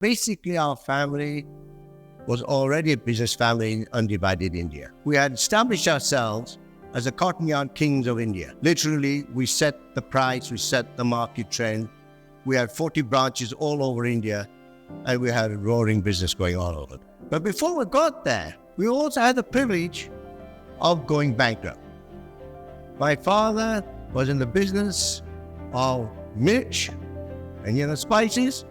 Basically, our family was already a business family in undivided India. We had established ourselves as the cotton yarn kings of India. Literally, we set the price, we set the market trend. We had 40 branches all over India, and we had a roaring business going on over there. But before we got there, we also had the privilege of going bankrupt. My father was in the business of mirch and spices.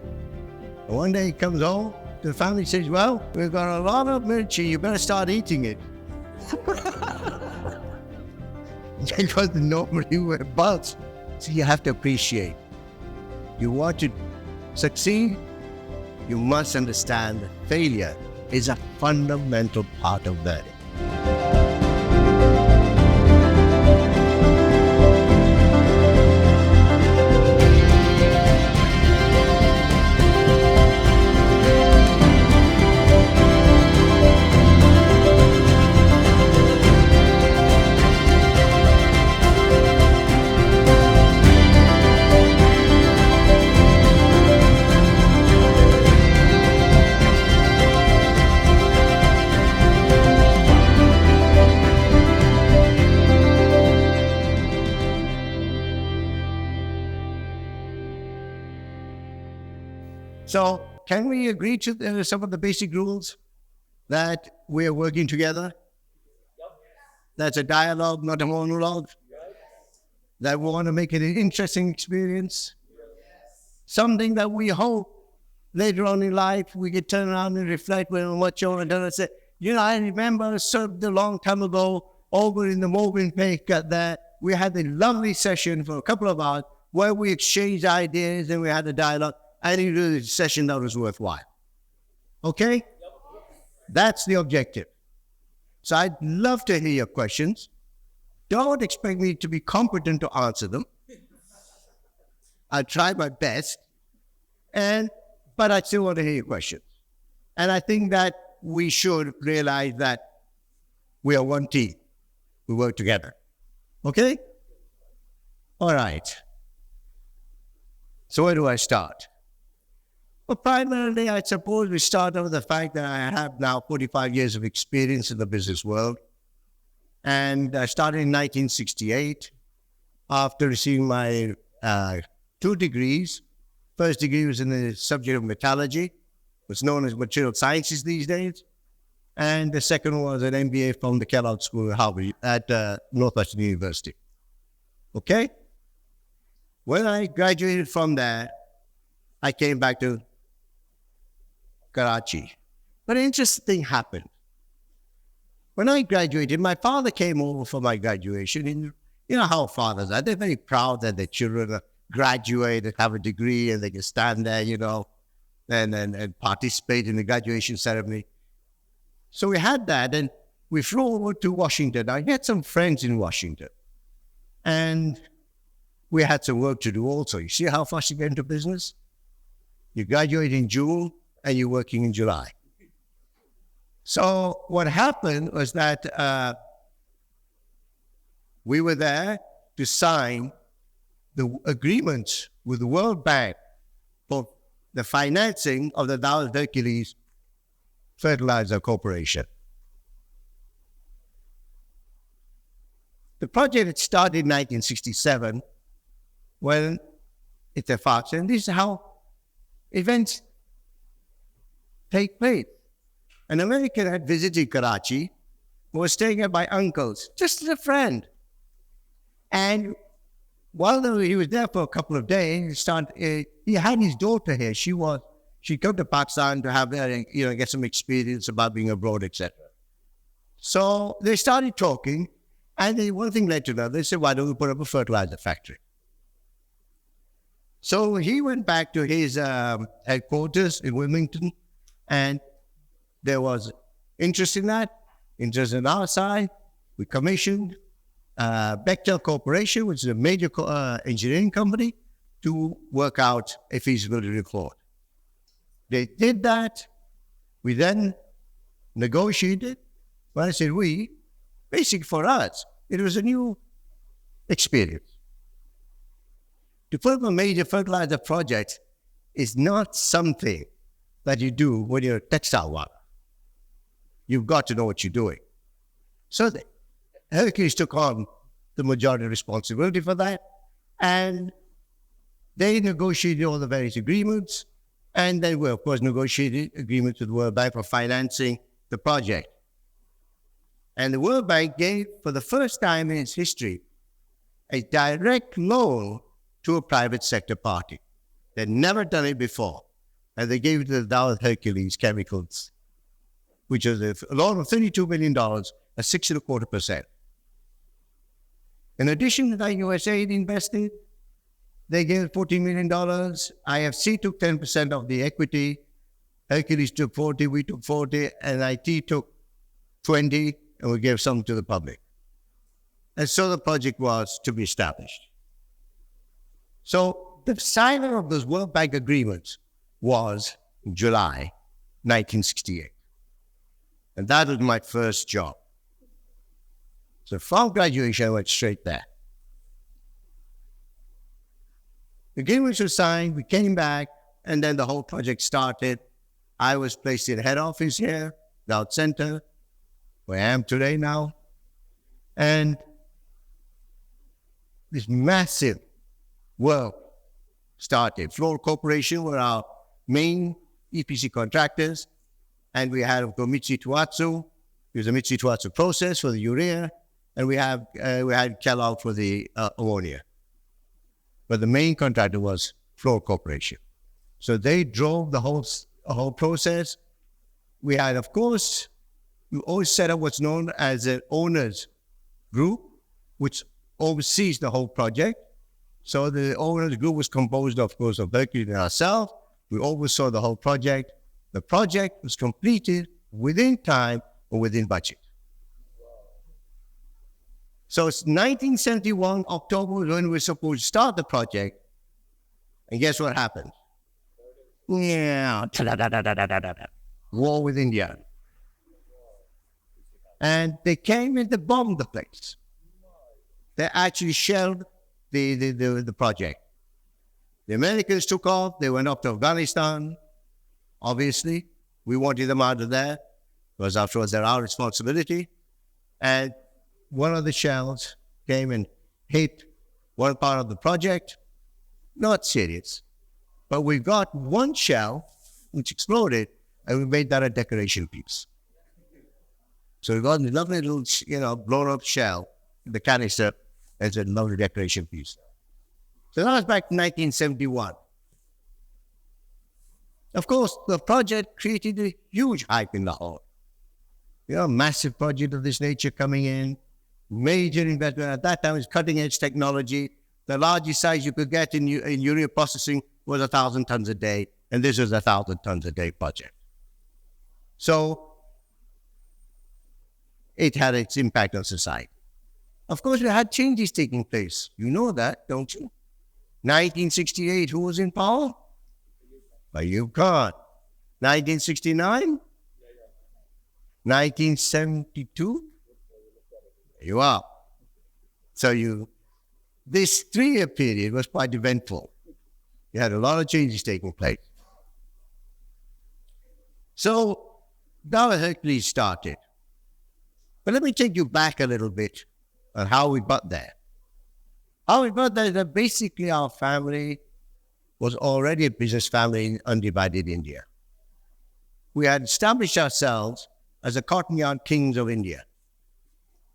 And one day he comes home to the family and says, well, we've got a lot of mirch, you better start eating it. Because nobody were bugs. So you have to appreciate. You want to succeed, you must understand that failure is a fundamental part of learning. So, can we agree to some of the basic rules that we are working together? That's a dialogue, not a monologue. That we want to make it an interesting experience. Something that we hope later on in life we can turn around and reflect on what you've done and say, I remember served a long time ago over in the Movenpick there. We had a lovely session for a couple of hours where we exchanged ideas and we had a dialogue. And it was a session that was worthwhile. Okay? Yep. That's the objective. So I'd love to hear your questions. Don't expect me to be competent to answer them. I'll try my best. But I still want to hear your questions. And I think that we should realize that we are one team. We work together. Okay? All right. So where do I start? Well, primarily, I suppose we start with the fact that I have now 45 years of experience in the business world. And I started in 1968 after receiving my 2 degrees. First degree was in the subject of metallurgy, what's known as material sciences these days. And the second was an MBA from the Kellogg School at Northwestern University. Okay? When I graduated from there, I came back to Karachi. But an interesting thing happened. When I graduated, my father came over for my graduation. And you know how fathers are. They're very proud that their children graduate and have a degree and they can stand there, and participate in the graduation ceremony. So we had that and we flew over to Washington. I had some friends in Washington. And we had some work to do also. You see how fast you get into business? You graduate in June and you're working in July. So what happened was that we were there to sign the agreements with the World Bank for the financing of the Dow Hercules Fertilizer Corporation. The project had started in 1967 when it's a fast, and this is how events take place. An American had visited Karachi, was staying at my uncle's, just as a friend. And while he was there for a couple of days, he had his daughter here. She'd come to Pakistan to have, get some experience about being abroad, etc. So they started talking, and one thing led to another. They said, why don't we put up a fertilizer factory? So he went back to his headquarters in Wilmington, and there was interest in that, interest on our side. We commissioned Bechtel Corporation, which is a major engineering company, to work out a feasibility report. They did that. We then negotiated. When I said we, basically for us, it was a new experience. To put up a major fertilizer project is not something that you do when you're a textile worker. You've got to know what you're doing. So Hercules took on the majority responsibility for that, and they negotiated all the various agreements, and they were, of course, negotiated agreements with the World Bank for financing the project. And the World Bank gave, for the first time in its history, a direct loan to a private sector party. They'd never done it before. And they gave it to the Dawood Hercules Chemicals, which was a loan of $32 million, at 6.25%. In addition to that, USAID invested. They gave $14 million. IFC took 10% of the equity. Hercules took 40, we took 40, and IT took 20, and we gave some to the public. And so the project was to be established. So the signing of those World Bank agreements was in July 1968. And that was my first job. So from graduation, I went straight there. The agreements were signed, we came back, and then the whole project started. I was placed in head office here, Dawood Center, where I am today now. And this massive work started. Floor Corporation were our main EPC contractors, and we had Mitsui Tuatsu. It was a Mitsui Tuatsu process for the urea, and we had Kellogg for the ammonia. But the main contractor was Floor Corporation. So they drove the whole process. We had, of course, we always set up what's known as an owners group, which oversees the whole project. So the owners group was composed, of course, of Hercules and ourselves. We oversaw the whole project. The project was completed within time or within budget. So it's 1971, October, when we were supposed to start the project. And guess what happened? Yeah, war with India. And they came and they bombed the place. They actually shelled the project. The Americans took off. They went up to Afghanistan. Obviously, we wanted them out of there because after all, they're our responsibility. And one of the shells came and hit one part of the project. Not serious. But we got one shell which exploded, and we made that a decoration piece. So we got a lovely little, blown up shell, the canister, as a lovely decoration piece. So that was back in 1971. Of course, the project created a huge hype in Lahore. A massive project of this nature coming in, major investment. At that time, it was cutting-edge technology. The largest size you could get in urea processing was 1,000 tons a day, and this was 1,000 tons a day project. So it had its impact on society. Of course, we had changes taking place. You know that, don't you? 1968, who was in power? Ayub Khan. 1969? 1972? There you are. So this 3-year period was quite eventful. You had a lot of changes taking place. So Dawood Hercules started. But let me take you back a little bit on how we got there. How we got there is that basically our family was already a business family in undivided India. We had established ourselves as the cotton yarn kings of India.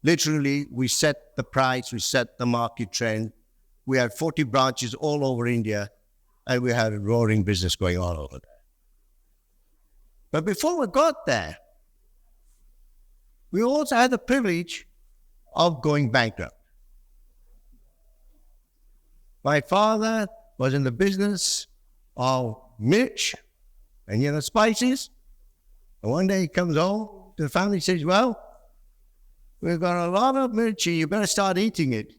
Literally, we set the price, we set the market trend. We had 40 branches all over India, and we had a roaring business going on over there. But before we got there, we also had the privilege of going bankrupt. My father was in the business of milk and, spices. And one day he comes home to the family and says, well, we've got a lot of milk, you better start eating it.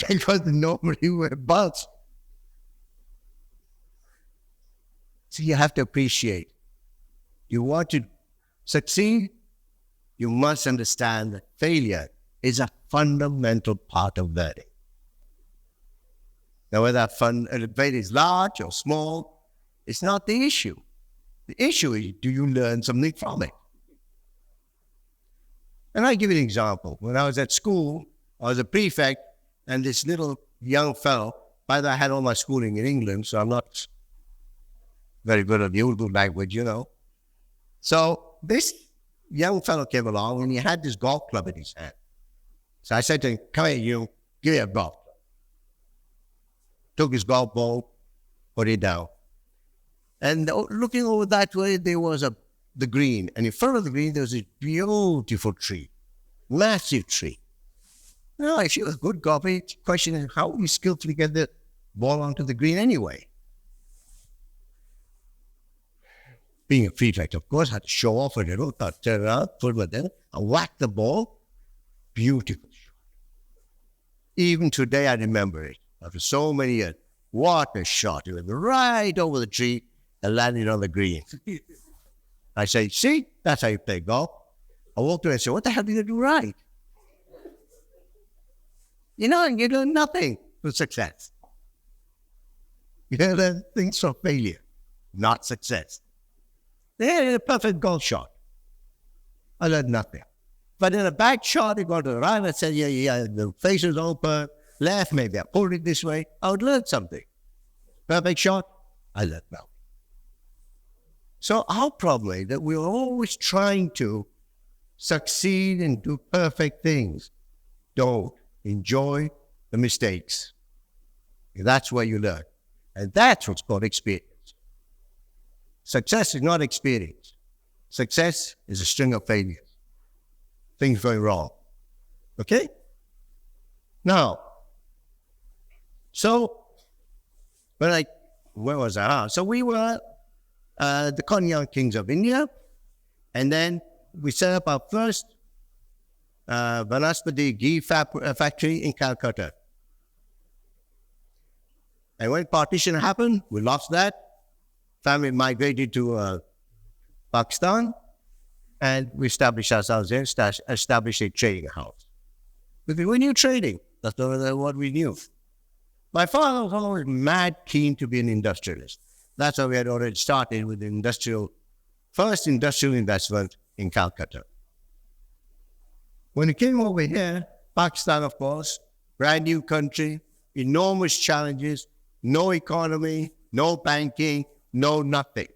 Because nobody were bust. So you have to appreciate. You want to succeed, you must understand that failure is a fundamental part of learning. Now, whether that fund is large or small, it's not the issue. The issue is, do you learn something from it? And I'll give you an example. When I was at school, I was a prefect, and this little young fellow, by the way, I had all my schooling in England, so I'm not very good at the Urdu language, you know. So this young fellow came along, and he had this golf club in his hand. So I said to him, come here, you, give me a golf club. Took his golf ball, put it down. And looking over that way, there was the green. And in front of the green, there was a beautiful tree, massive tree. Now, if you're a good golfer, the question is, how do you skillfully get the ball onto the green anyway? Being a prefect, of course, I had to show off a little, turn around, put it there, and whack the ball. Beautiful shot. Even today, I remember it. After so many years, what a shot. It went right over the tree and landed on the green. I say, see, that's how you play golf. I walked away and said, what the hell did you do right? You know, you learn nothing from success. You learn things from failure, not success. They had a perfect golf shot. I learned nothing. But in a back shot, you go to the right and said, yeah, the face is open, left, maybe I pulled it this way. I would learn something. Perfect shot, I learned nothing. So our problem is that we're always trying to succeed and do perfect things. Don't enjoy the mistakes. That's where you learn. And that's what's called experience. Success is not experience. Success is a string of failures. Things going wrong. Okay? Now, so, where was I? So we were the Cognac Kings of India, and then we set up our first Vanaspati ghee factory in Calcutta. And when partition happened, we lost that. Family migrated to Pakistan, and we established ourselves there, established a trading house. Because we knew trading. That's what we knew. My father was always mad keen to be an industrialist. That's how we had already started with the first industrial investment in Calcutta. When it came over here, Pakistan, of course, brand new country, enormous challenges, no economy, no banking, no nothing.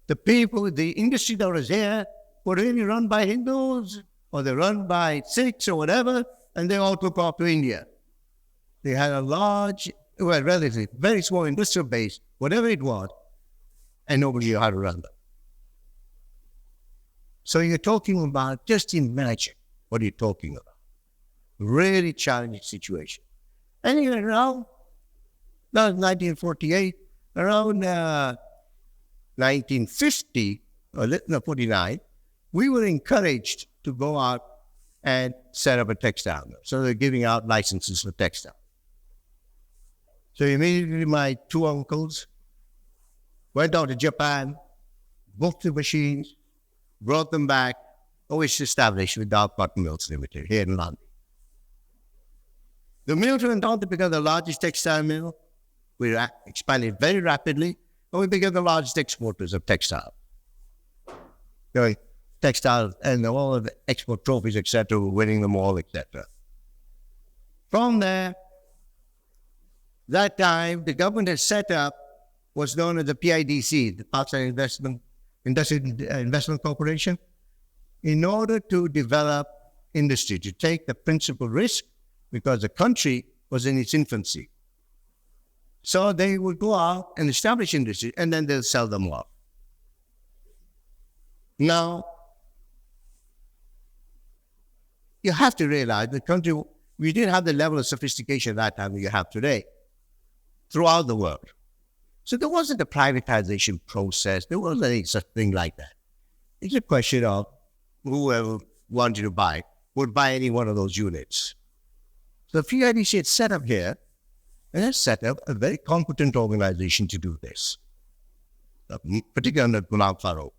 The people, the industry that was here were really run by Hindus, or they're run by Sikhs or whatever, and they all took off to India. They had a relatively, very small industrial base, whatever it was, and nobody knew how to run them. So you're talking about, just imagine what you're talking about. Really challenging situation. And even around, that was 1948, around 1950, or 49, we were encouraged to go out and set up a textile mill. So they're giving out licenses for textile. So immediately my two uncles went out to Japan, booked the machines, brought them back, always established with Dow Cotton Mills Limited here in London. The mill went on to become the largest textile mill. We expanded very rapidly, and we became the largest exporters of textile. Textiles and all of the export trophies, etc., we're winning them all, etc. From there, that time, the government has set up what's known as the PIDC, the Pakistan Industrial Investment Corporation, in order to develop industry, to take the principal risk, because the country was in its infancy. So they would go out and establish industry, and then they'll sell them off. Now, you have to realize the country, we didn't have the level of sophistication at that time that you have today throughout the world. So there wasn't a privatization process. There wasn't any such thing like that. It's a question of whoever wanted to buy would buy any one of those units. So the PIDC had set up here, and has set up a very competent organization to do this, particularly under Ghulam Farooq.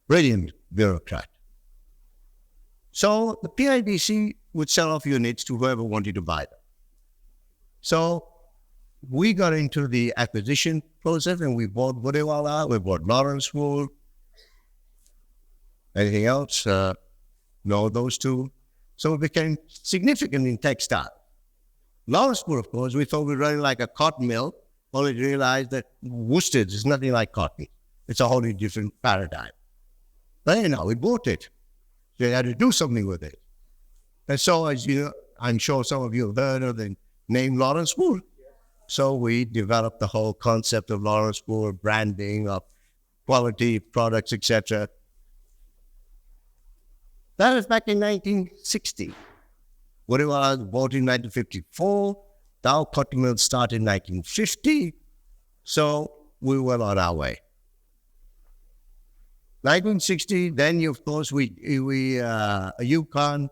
Brilliant bureaucrat. So the PIDC would sell off units to whoever wanted to buy them. So we got into the acquisition process and we bought Allahwala, we bought Lawrence Wool. Anything else? No, those two. So it became significant in textile. Lawrence Wool, of course, we thought we were running like a cotton mill, only to realize that worsted is nothing like cotton. It's a wholly different paradigm. But anyhow, we bought it. So we had to do something with it. And so, as you know, I'm sure some of you have heard of the name Lawrence Wool. So we developed the whole concept of Lawrence Wool, branding of quality products, etc. That was back in 1960. Allahwala was bought in 1954. Dow Cotton Mill started in 1950. So we were on our way. 1960, then of course UConn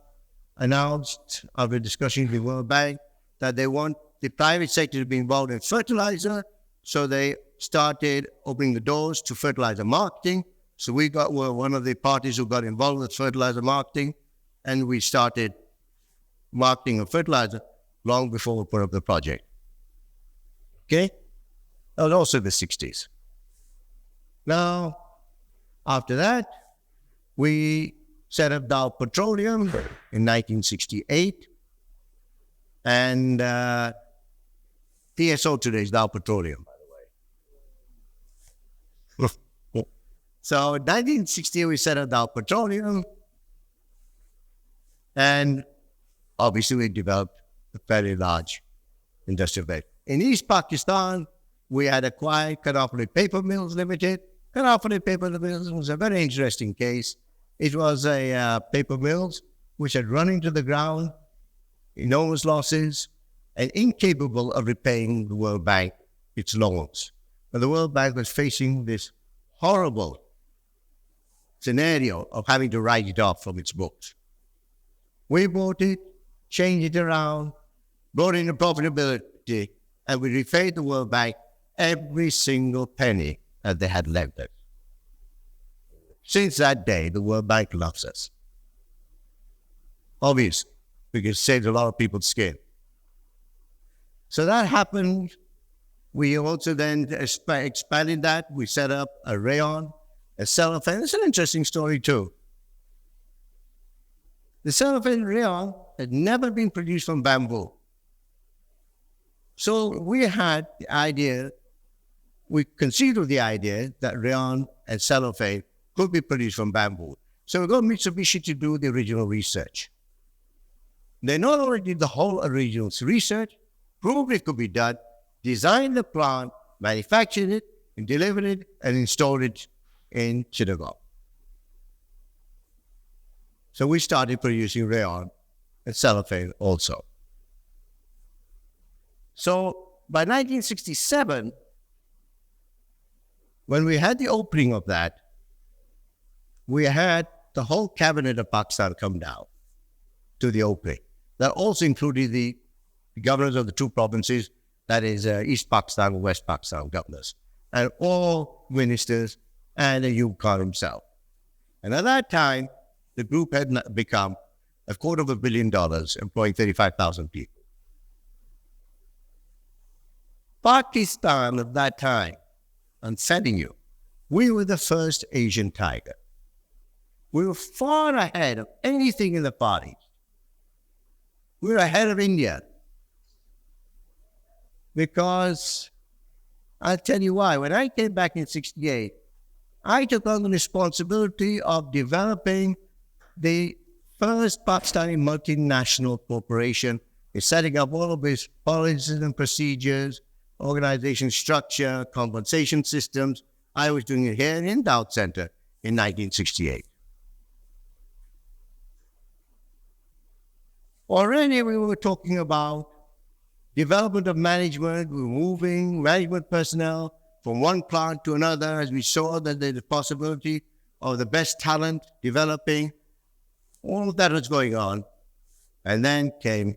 announced after discussion with the World Bank that they want the private sector to be involved in fertilizer. So they started opening the doors to fertilizer marketing. So were one of the parties who got involved with fertilizer marketing, and we started marketing of fertilizer long before we put up the project. Okay? That was also the 60s. Now, after that, we set up Dow Petroleum in 1968. And TSO today is Dow Petroleum, by the way. So in 1960, we set up Dow Petroleum. And obviously, we developed a fairly large industrial base. In East Pakistan, we had acquired Karnataka Paper Mills Limited. Karnataka Paper Mills was a very interesting case. It was a paper mills which had run into the ground, enormous losses, and incapable of repaying the World Bank its loans. And the World Bank was facing this horrible scenario of having to write it off from its books. We bought it, changed it around, brought in the profitability, and we repaid the World Bank every single penny that they had left us. Since that day, the World Bank loves us. Obviously, because it saved a lot of people's skin. So that happened. We also then expanded that. We set up a rayon, a cellophane. It's an interesting story too. The cellophane rayon had never been produced from bamboo. So we had the idea, we conceived of the idea that rayon and cellophane could be produced from bamboo. So we got Mitsubishi to do the original research. They not only did the whole original research, proved it could be done, designed the plant, manufactured it, and delivered it, and installed it in Chittagong. So we started producing rayon and cellophane also. So by 1967, when we had the opening of that, we had the whole cabinet of Pakistan come down to the opening. That also included the governors of the two provinces, that is East Pakistan and West Pakistan governors, and all ministers and the UConn himself. And at that time, the group had become $250 million, employing 35,000 people. Pakistan at that time, I'm telling you, we were the first Asian tiger. We were far ahead of anything in the Far East. We were ahead of India. Because I'll tell you why. When I came back in 68, I took on the responsibility of developing the first Pakistani multinational corporation, is setting up all of its policies and procedures, organization structure, compensation systems. I was doing it here in Endowed Center in 1968. Already we were talking about development of management. We were moving management personnel from one plant to another as we saw that there's a possibility of the best talent developing. All of that was going on. And then came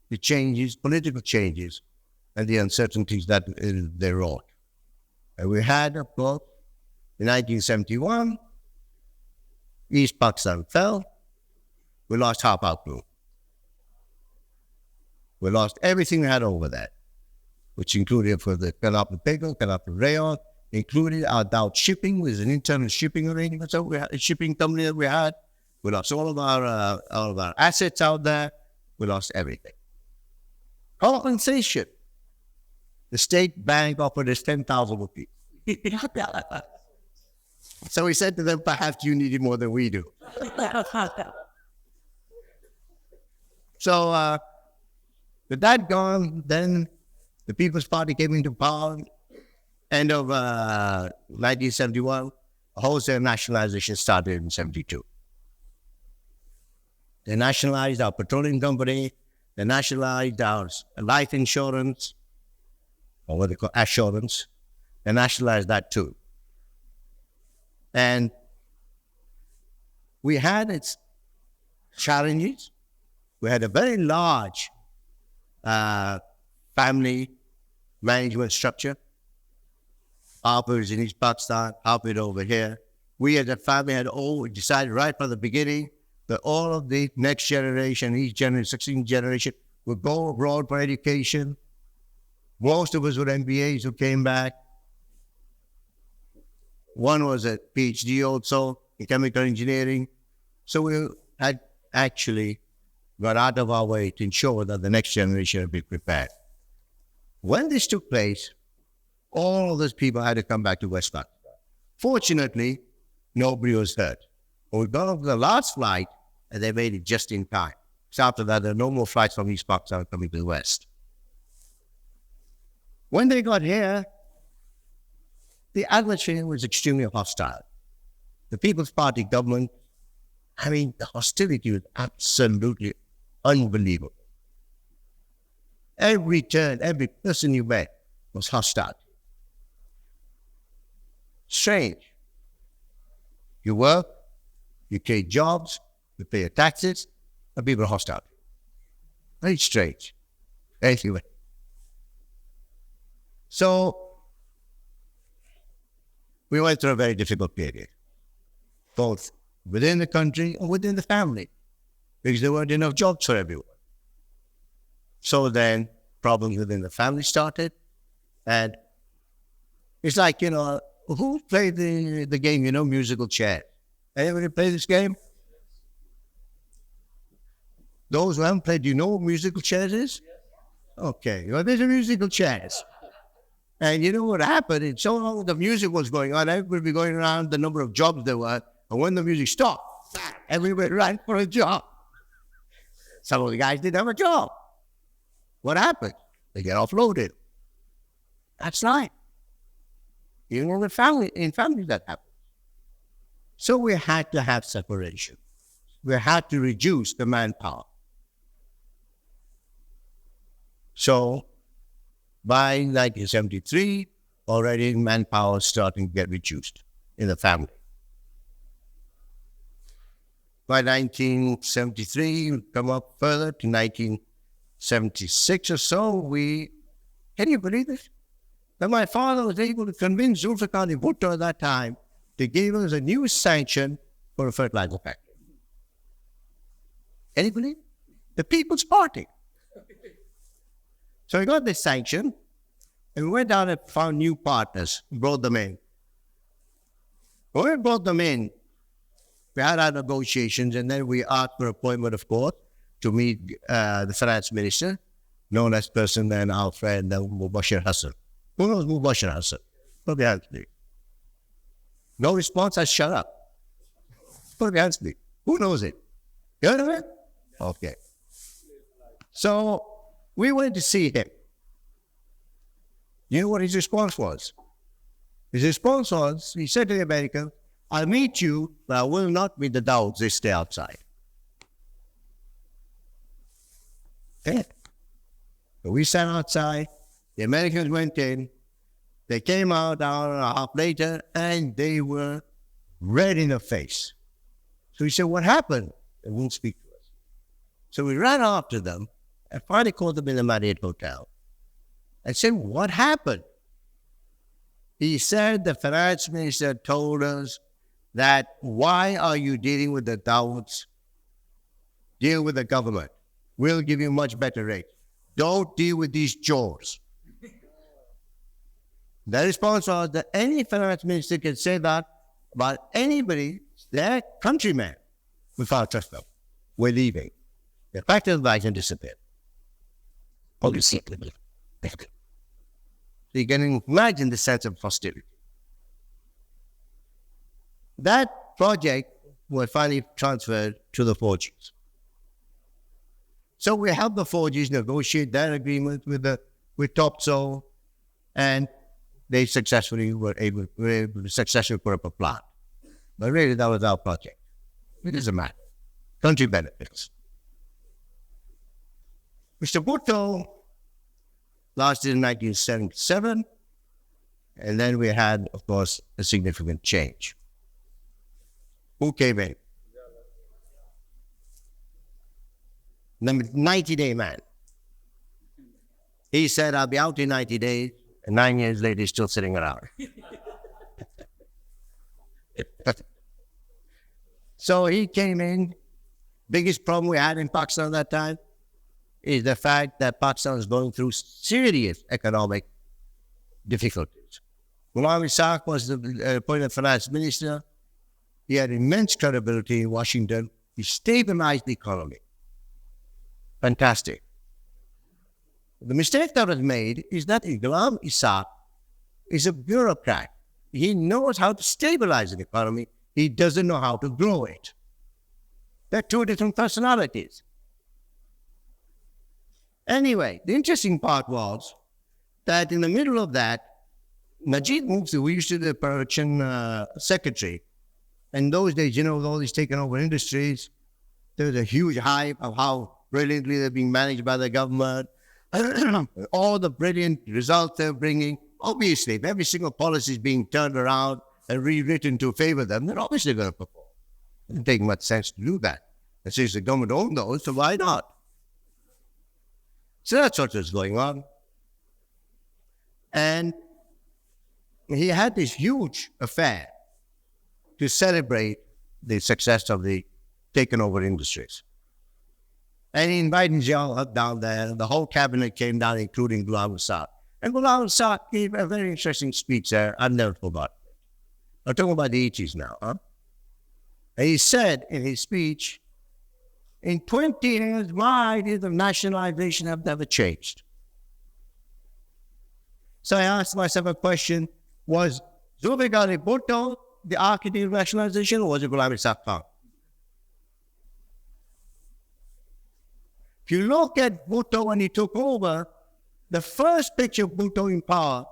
the changes, political changes, and the uncertainties that they wrought. And we had, of course, in 1971, East Pakistan fell. we lost half our crew. We lost everything we had over there, which included for the Canapa Pickle, Canapa Rehan, included our Dawood shipping, was an internal shipping arrangement. So we had a shipping company that we had. We lost all of our assets out there. We lost everything. Compensation. The state bank offered us 10,000 rupees. So we said to them, perhaps you need it more than we do. So with that gone, then the People's Party came into power. End of 1971, wholesale nationalization started in 72. They nationalized our petroleum company. They nationalized our life insurance, or what they call assurance. They nationalized that too. And we had its challenges. We had a very large family management structure. Half of it was in East Pakistan, half of it over here. We as a family had all decided right from the beginning that all of the next generation, each generation, succeeding generation, would go abroad for education. Most of us were MBAs who came back. One was a PhD also in chemical engineering. So we had actually got out of our way to ensure that the next generation would be prepared. When this took place, all of those people had to come back to West Pakistan. Fortunately, nobody was hurt. But we got off the last flight, and they made it just in time. So after that, there are no more flights from East Pakistan coming to the West. When they got here, the atmosphere was extremely hostile. The People's Party government, the hostility was absolutely unbelievable. Every turn, every person you met was hostile. Strange. You work, you create jobs, you pay your taxes, and people are hostile. Very strange. Anyway. So, we went through a very difficult period, both within the country and within the family, because there weren't enough jobs for everyone. So then, problems within the family started, and it's like, who played the game, musical chairs? Anybody play this game? Those who haven't played, do you know what musical chairs is? Okay, well, there's a musical chairs. And you know what happened? And so long the music was going on, everybody would be going around the number of jobs there were, and when the music stopped, everybody ran for a job. Some of the guys didn't have a job. What happened? They get offloaded. That's life. In families that happens. So we had to have separation. We had to reduce the manpower. So by 1973, already manpower starting to get reduced in the family. By 1973, we come up further to 1976 or so, can you believe this? That my father was able to convince Zulfikar Bhutto at that time to give us a new sanction for a fertilizer factory. Can you believe? The People's Party. So we got this sanction, and we went down and found new partners, brought them in. When we brought them in, we had our negotiations, and then we asked for appointment, of course, to meet the finance minister, known as person then our friend Mubashir Hassan. Who knows Mubashir Hassan? Put the hands me. No response, I shut up. Put the hands me. Who knows it? You heard of it? Okay. So we went to see him. You know what his response was? His response was, he said to the American, I'll meet you, but I will not meet the Dawoods. They stay outside. Okay. So we sat outside. The Americans went in. They came out an hour and a half later, and they were red in the face. So we said, what happened? They wouldn't speak to us. So we ran after them and finally called them in the Marriott Hotel and said, what happened? He said, the finance minister told us that, why are you dealing with the Dawoods? deal with the government. We'll give you much better rates. Don't deal with these chores. The response was that any finance minister can say that about anybody, their countrymen. We can't trust them. We're leaving. The fact of the matter disappeared. So you can imagine the sense of hostility. That project was finally transferred to the 4Gs. So we helped the 4Gs negotiate their agreement with Topso, and they successfully were able to successfully put up a plan. But really, that was our project. It doesn't matter. Country benefits. Mr. Bhutto lasted in 1977, and then we had, of course, a significant change. Who came in? The 90-day man. He said, I'll be out in 90 days, and 9 years later, he's still sitting around. So he came in. Biggest problem we had in Pakistan at that time is the fact that Pakistan was going through serious economic difficulties. Ghulam Ishaq was the appointed finance minister. He had immense credibility in Washington. He stabilized the economy. Fantastic. The mistake that was made is that Ghulam Ishaq is a bureaucrat. He knows how to stabilize an economy. He doesn't know how to grow it. They're two different personalities. Anyway, the interesting part was that in the middle of that, Najib Mufti, who used to be the production secretary, in those days, with all these taken over industries, there was a huge hype of how brilliantly they're being managed by the government, all the brilliant results they're bringing. Obviously, if every single policy is being turned around and rewritten to favor them, they're obviously going to perform. It doesn't take much sense to do that. And since the government owned those, so why not? So that's what was going on. And he had this huge affair to celebrate the success of the taken over industries. And he invited Ziaul Haq down there, and the whole cabinet came down, including Ghulam Ishaq. And Ghulam Ishaq gave a very interesting speech there. I've never forgotten it. I'm talking about the 80s now, huh? And he said in his speech, in 20 years, my ideas of nationalization have never changed. So I asked myself a question, was Zulfikar Bhutto the architect of nationalization, or was it Ghulam Ishaq Khan? If you look at Bhutto when he took over, the first picture of Bhutto in power,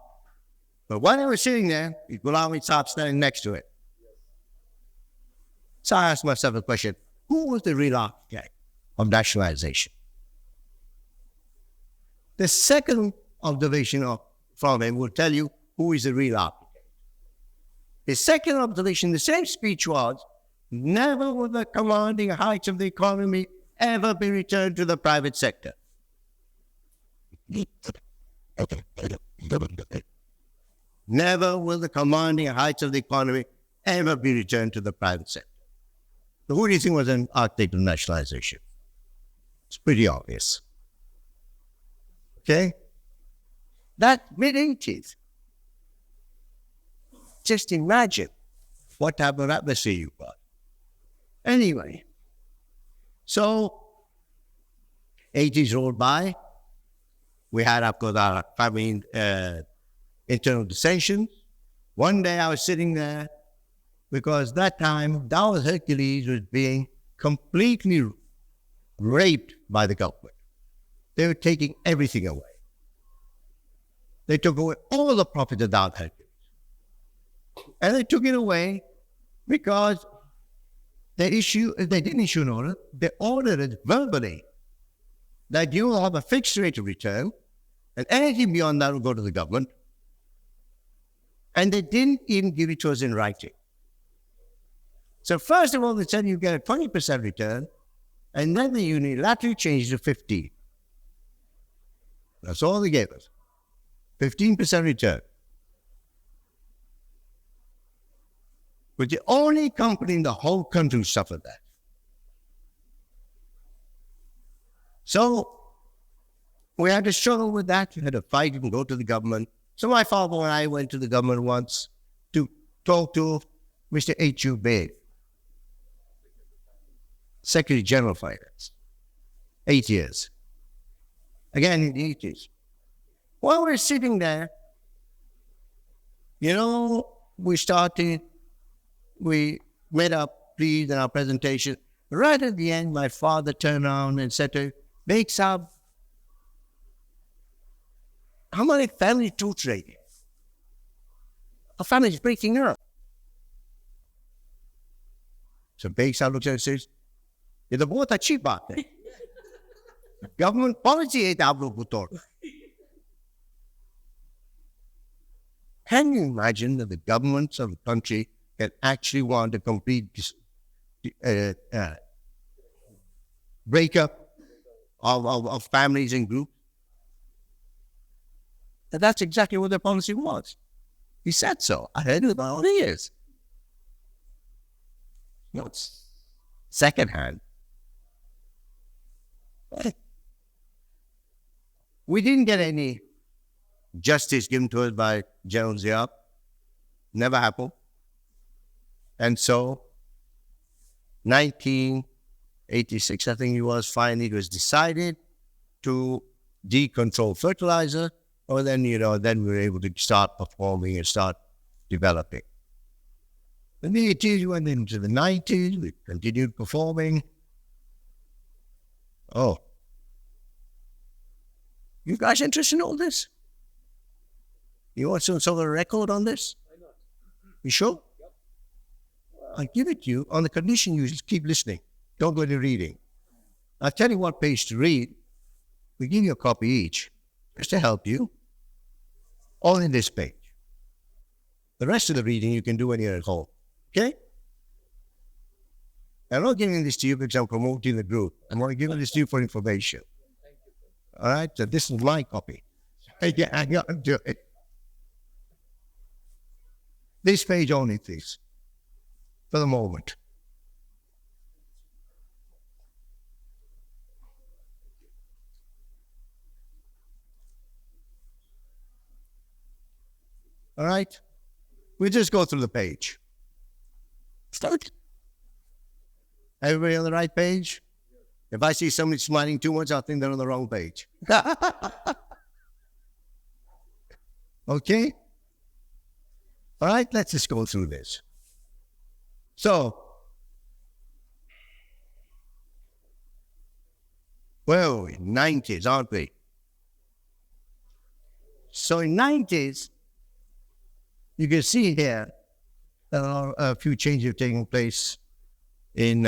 but while he was sitting there, is Ghulam Ishaq standing next to it. So I asked myself a question, who was the real architect of nationalization? The second observation from him will tell you who is the real architect. The second observation, the same speech was, never will the commanding heights of the economy ever be returned to the private sector. Never will the commanding heights of the economy ever be returned to the private sector. So who do you think was an architect of nationalization? It's pretty obvious. Okay? That mid-80s. Just imagine what type of atmosphere you got. Anyway, so 80s rolled by. We had, of course, our family internal dissensions. One day I was sitting there because that time Dawood Hercules was being completely raped by the government. They were taking everything away. They took away all the profit of Dawood Hercules. And they took it away because they didn't issue an order. They ordered it verbally that you will have a fixed rate of return, and anything beyond that will go to the government. And they didn't even give it to us in writing. So first of all, they said you get a 20% return, and then they unilaterally changed to 15%. That's all they gave us. 15% return. But the only company in the whole country who suffered that. So we had to struggle with that. We had to fight and go to the government. So my father and I went to the government once to talk to Mr. H.U. Babe, Secretary General of Finance. 8 years. Again in the 80s. While we're sitting there, we made our pleas and our presentation. Right at the end, my father turned around and said to Babe Saab, how many family truths right here? Our family is breaking up. So Babe Saab looks at it and says, ये तो बहुत अच्छी बात है. Government policy है आप लोग को तोड़. Can you imagine that the governments of the country can actually want a complete breakup of families and groups? And that's exactly what their policy was. He said so. I heard it about all the years. It's secondhand. We didn't get any justice given to us by General Zia. Never happened. And so, 1986, I think it was decided to decontrol fertilizer. Or then, then we were able to start performing and start developing. In the 80s, we went into the 90s, we continued performing. Oh. You guys interested in all this? You want some sort of record on this? Why not? You sure? Yep. I'll give it to you on the condition you just keep listening. Don't go to reading. I'll tell you what page to read. We give you a copy each, just to help you. All in this page. The rest of the reading you can do when you're at home. Okay? I'm not giving this to you because I'm promoting the group. I'm only giving this to you for information. All right? So this is my copy. Yeah, hang on to it. This page only, please. For the moment. All right? We just go through the page. Start. Everybody on the right page? If I see somebody smiling too much, I'll think they're on the wrong page. Okay? All right, let's just go through this. So, well, 90s, aren't we? So in 90s, you can see here a few changes taking place in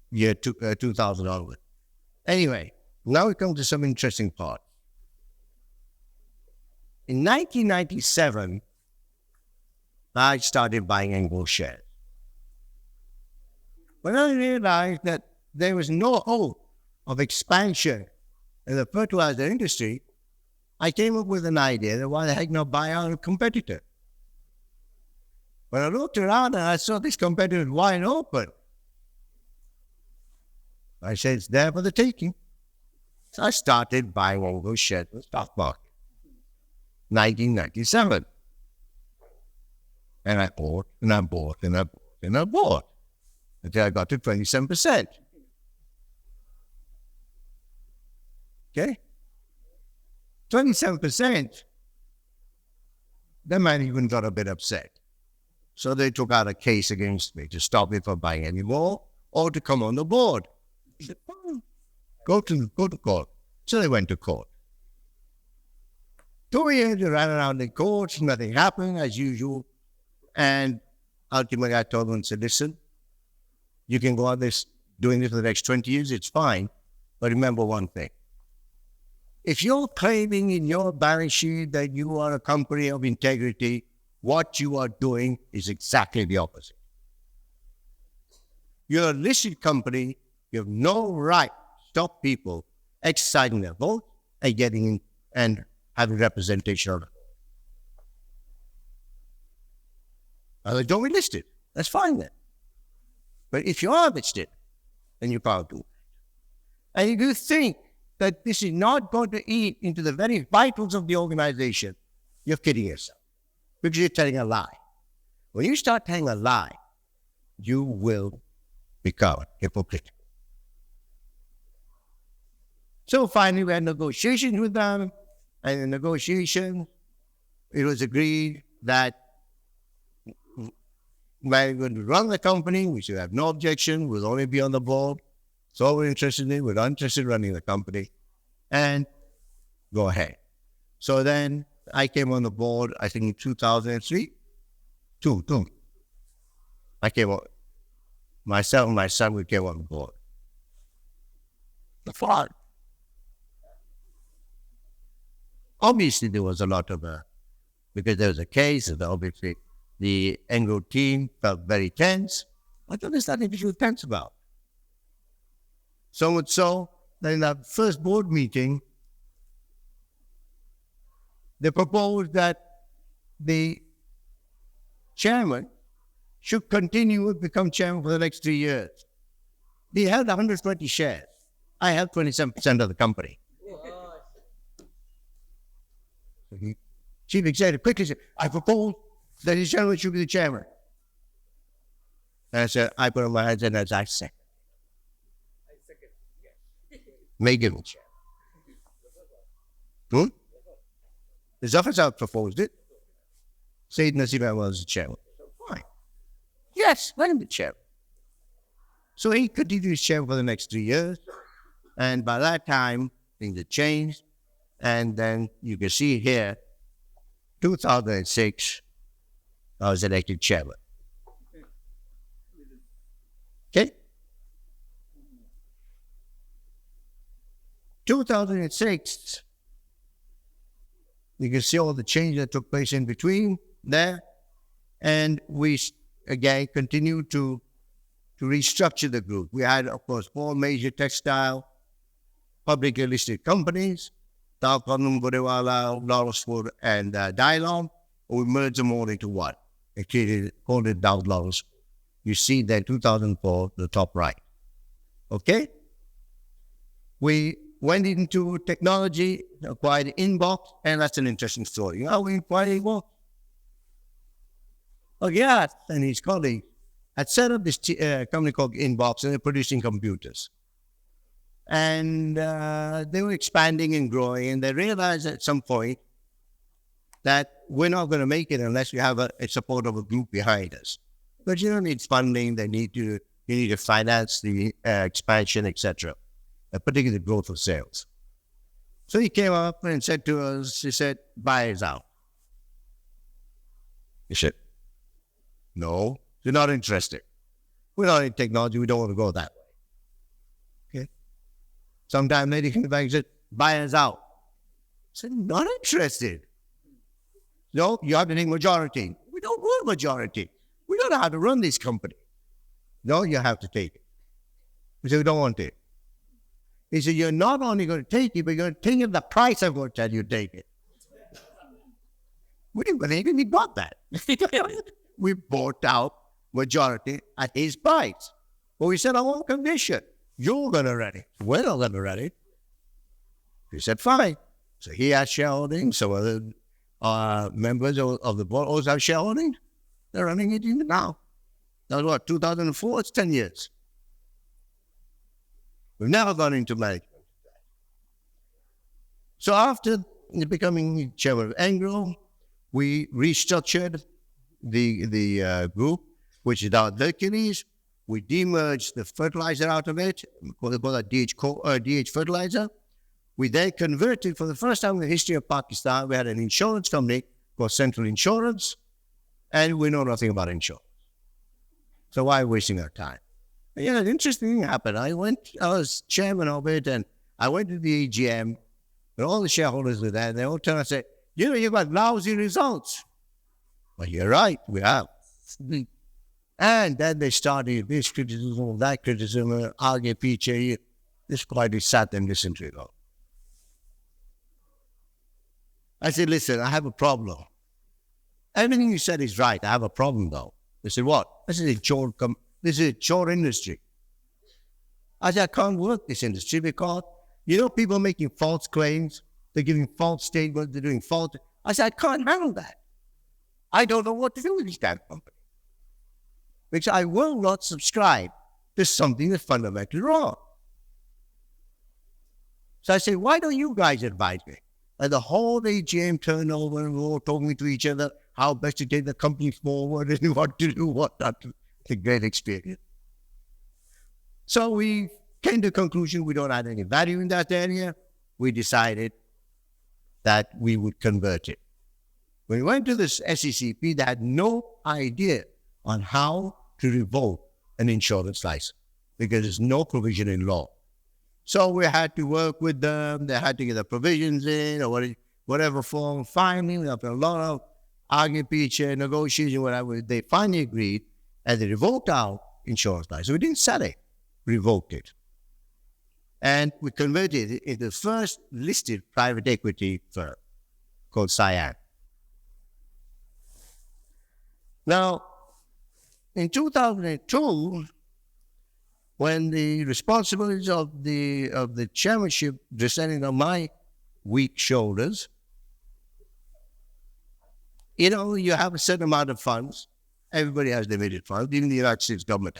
year 2000 onward. Anyway, now we come to some interesting part. In 1997, I started buying Embark shares. When I realized that there was no hope of expansion in the fertilizer industry, I came up with an idea that why the heck not buy out a competitor? When I looked around and I saw this competitor wide open, I said, it's there for the taking. So I started buying all those shares in the stock market. 1997. And I bought, and I bought, and I bought, and I bought, until I got to 27%. Okay? 27%. The man even got a bit upset. So they took out a case against me to stop me from buying any more or to come on the board. He said, fine, go to court. So they went to court. 2 years, they ran around in court, nothing happened as usual. And ultimately I told them and said, listen, you can go on doing this for the next 20 years, it's fine. But remember one thing. If you're claiming in your balance sheet that you are a company of integrity, what you are doing is exactly the opposite. You're a listed company. You have no right to stop people exercising their vote and getting in and having representation of it. Don't be listed. That's fine then. But if you are listed, then you can't do it. And if you think that this is not going to eat into the very vitals of the organization, you're kidding yourself because you're telling a lie. When you start telling a lie, you will become hypocritical. So finally, we had negotiations with them, and in negotiations, it was agreed that we're going to run the company. We should have no objection. We'll only be on the board. So we're interested in. We're not interested in running the company, and go ahead. So then I came on the board, I think in 2003. Two. I came on. Myself and my son, we came on the board. The father. Obviously, there was a lot of, because there was a case, and obviously the Anglo team felt very tense. I don't understand what you were tense about. So much so that in that first board meeting, they proposed that the chairman should continue to become chairman for the next 3 years. He held 120 shares. I held 27% of the company. So the chief executive quickly said, I propose that the chairman should be the chairman. And I said, I put on my hands and as I second. Make him the chairman. The Zafar proposed it. Sayyid Nassim was the chairman. Fine. Yes, let him be chairman. So he continued as chairman for the next 3 years. And by that time, things had changed. And then you can see here, 2006, I was elected chairman. Okay? 2006, you can see all the change that took place in between there. And we, again, continued to restructure the group. We had, of course, 4 major textile, publicly listed companies, Allahwala, Lawrence, and Dialogue. We merged them all into one. It called it Lawrence. You see that 2004, the top right. Okay? We went into technology, acquired Embark, and that's an interesting story. How we acquired Embark? Oh, yeah, and his colleague had set up this company called Embark, and they're producing computers. And they were expanding and growing, and they realized at some point that we're not going to make it unless we have a support of a group behind us. But you don't need funding; you need to finance the expansion, etc., particularly the growth of sales. So he came up and said to us, he said, "Buy us out." He said, "No, you're not interested. We're not in technology. We don't want to go that way." Sometime later, he came back and said, "Buy us out." I said, "Not interested." "No, you have to take majority." "We don't want majority. We don't know how to run this company." "No, you have to take it." We said, "We don't want it." He said, "You're not only going to take it, but you're going to take it the price I'm going to tell you to take it." We didn't believe it. We got that. We bought out majority at his price. But we said, "On one condition. You're going to run it. We're not going to run it." He said, "Fine." So he had shareholding. So other members of the board also have shareholding. They're running it even now. That was what, 2004? It's 10 years. We've never gone into management. So after becoming chairman of Anglo, we restructured the group, which is our Hercules. We demerged the fertilizer out of it, we call that DH fertilizer. We then converted, for the first time in the history of Pakistan, we had an insurance company called Central Insurance, and we know nothing about insurance. So why wasting our time? Yeah, an interesting thing happened. I was chairman of it, and I went to the AGM, and all the shareholders were there, and they all turned and said, "You've got lousy results." Well, you're right, we have. And then they started this criticism, that criticism, argue, PHA. This party sat and listened to it all. I said, "Listen, I have a problem. Everything you said is right. I have a problem, though." They said, "What?" This is a chore industry. I said, I can't work this industry because, people making false claims. They're giving false statements. They're doing false. I said, I can't handle that. I don't know what to do with this damn company. Because I will not subscribe to something that's fundamentally wrong. So I said, why don't you guys advise me? And the whole AGM turned over and we were all talking to each other how best to take the company forward and what to do, what not to do. It's a great experience. So we came to the conclusion we don't add any value in that area. We decided that we would convert it. When we went to this SECP, they had no idea on how to revoke an insurance license because there's no provision in law. So we had to work with them. They had to get the provisions in or whatever form. Finally, after a lot of argument, negotiation, whatever, they finally agreed and they revoked our insurance license. So we didn't sell it, revoked it. And we converted it into the first listed private equity firm called Cyan. Now, in 2002, when the responsibilities of the chairmanship descended on my weak shoulders, you have a certain amount of funds. Everybody has limited funds, even the United States government.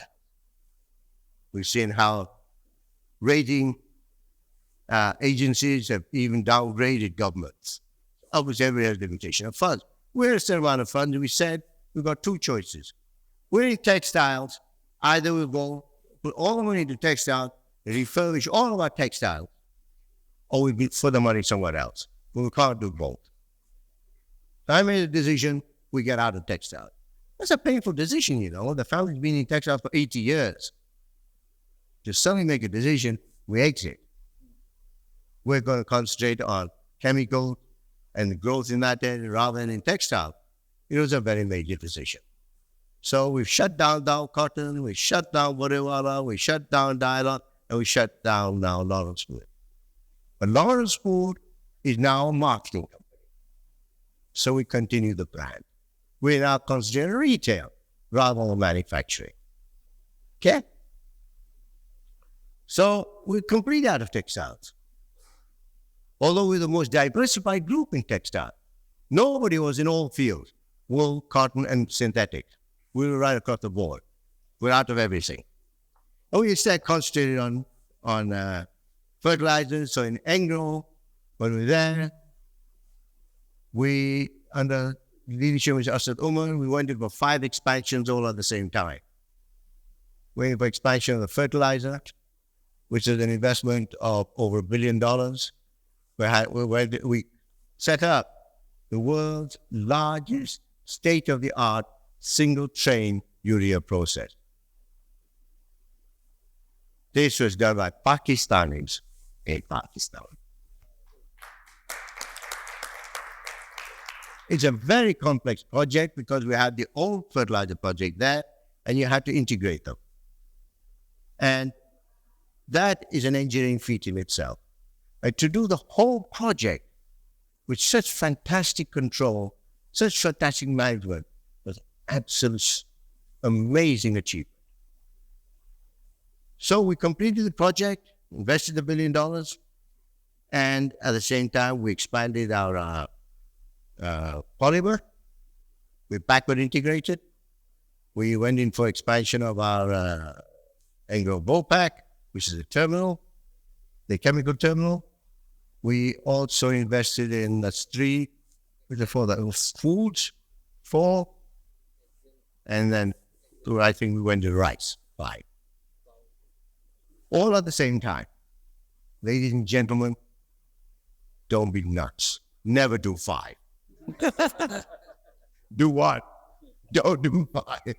We've seen how rating agencies have even downgraded governments. Obviously, everybody has limitation of funds. We're a certain amount of funds, and we said we've got two choices. We're in textiles. Either we'll go put all the money into textiles, refurbish all of our textiles, or we put the money somewhere else. But we can't do both. So I made a decision, we get out of textiles. That's a painful decision, The family's been in textiles for 80 years. To suddenly make a decision, we exit. We're going to concentrate on chemicals and the growth in that area rather than in textile. It was a very major decision. So we've shut down Dow Cotton, we shut down Allahwala, we shut down Dialogue, and we shut down now Lawrence Food. But Lawrence Food is now a marketing company. So we continue the brand. We now concentrate on retail rather than manufacturing. Okay? So we're completely out of textiles. Although we're the most diversified group in textile. Nobody was in all fields, wool, cotton, and synthetic. We were right across the board. We're out of everything. And we instead concentrated on fertilizers. So in Engro, when we were there, we, under leadership of Asad Umar, we went in for 5 expansions all at the same time. We went for expansion of the fertilizer, which is an investment of over $1 billion. We set up the world's largest state-of-the-art single-train urea process. This was done by Pakistanis in Pakistan. It's a very complex project because we had the old fertilizer project there, and you had to integrate them. And that is an engineering feat in itself. To do the whole project with such fantastic control, such fantastic management, was absolute amazing achievement. So we completed the project, invested $1 billion, and at the same time, we expanded our polymer. We backward integrated. We went in for expansion of our Engro Bopac, which is a terminal, the chemical terminal. We also invested in, that's 3, before that was foods, 4, and then I think we went to rice, 5. All at the same time. Ladies and gentlemen, don't be nuts. Never do 5. Do what? Don't do 5.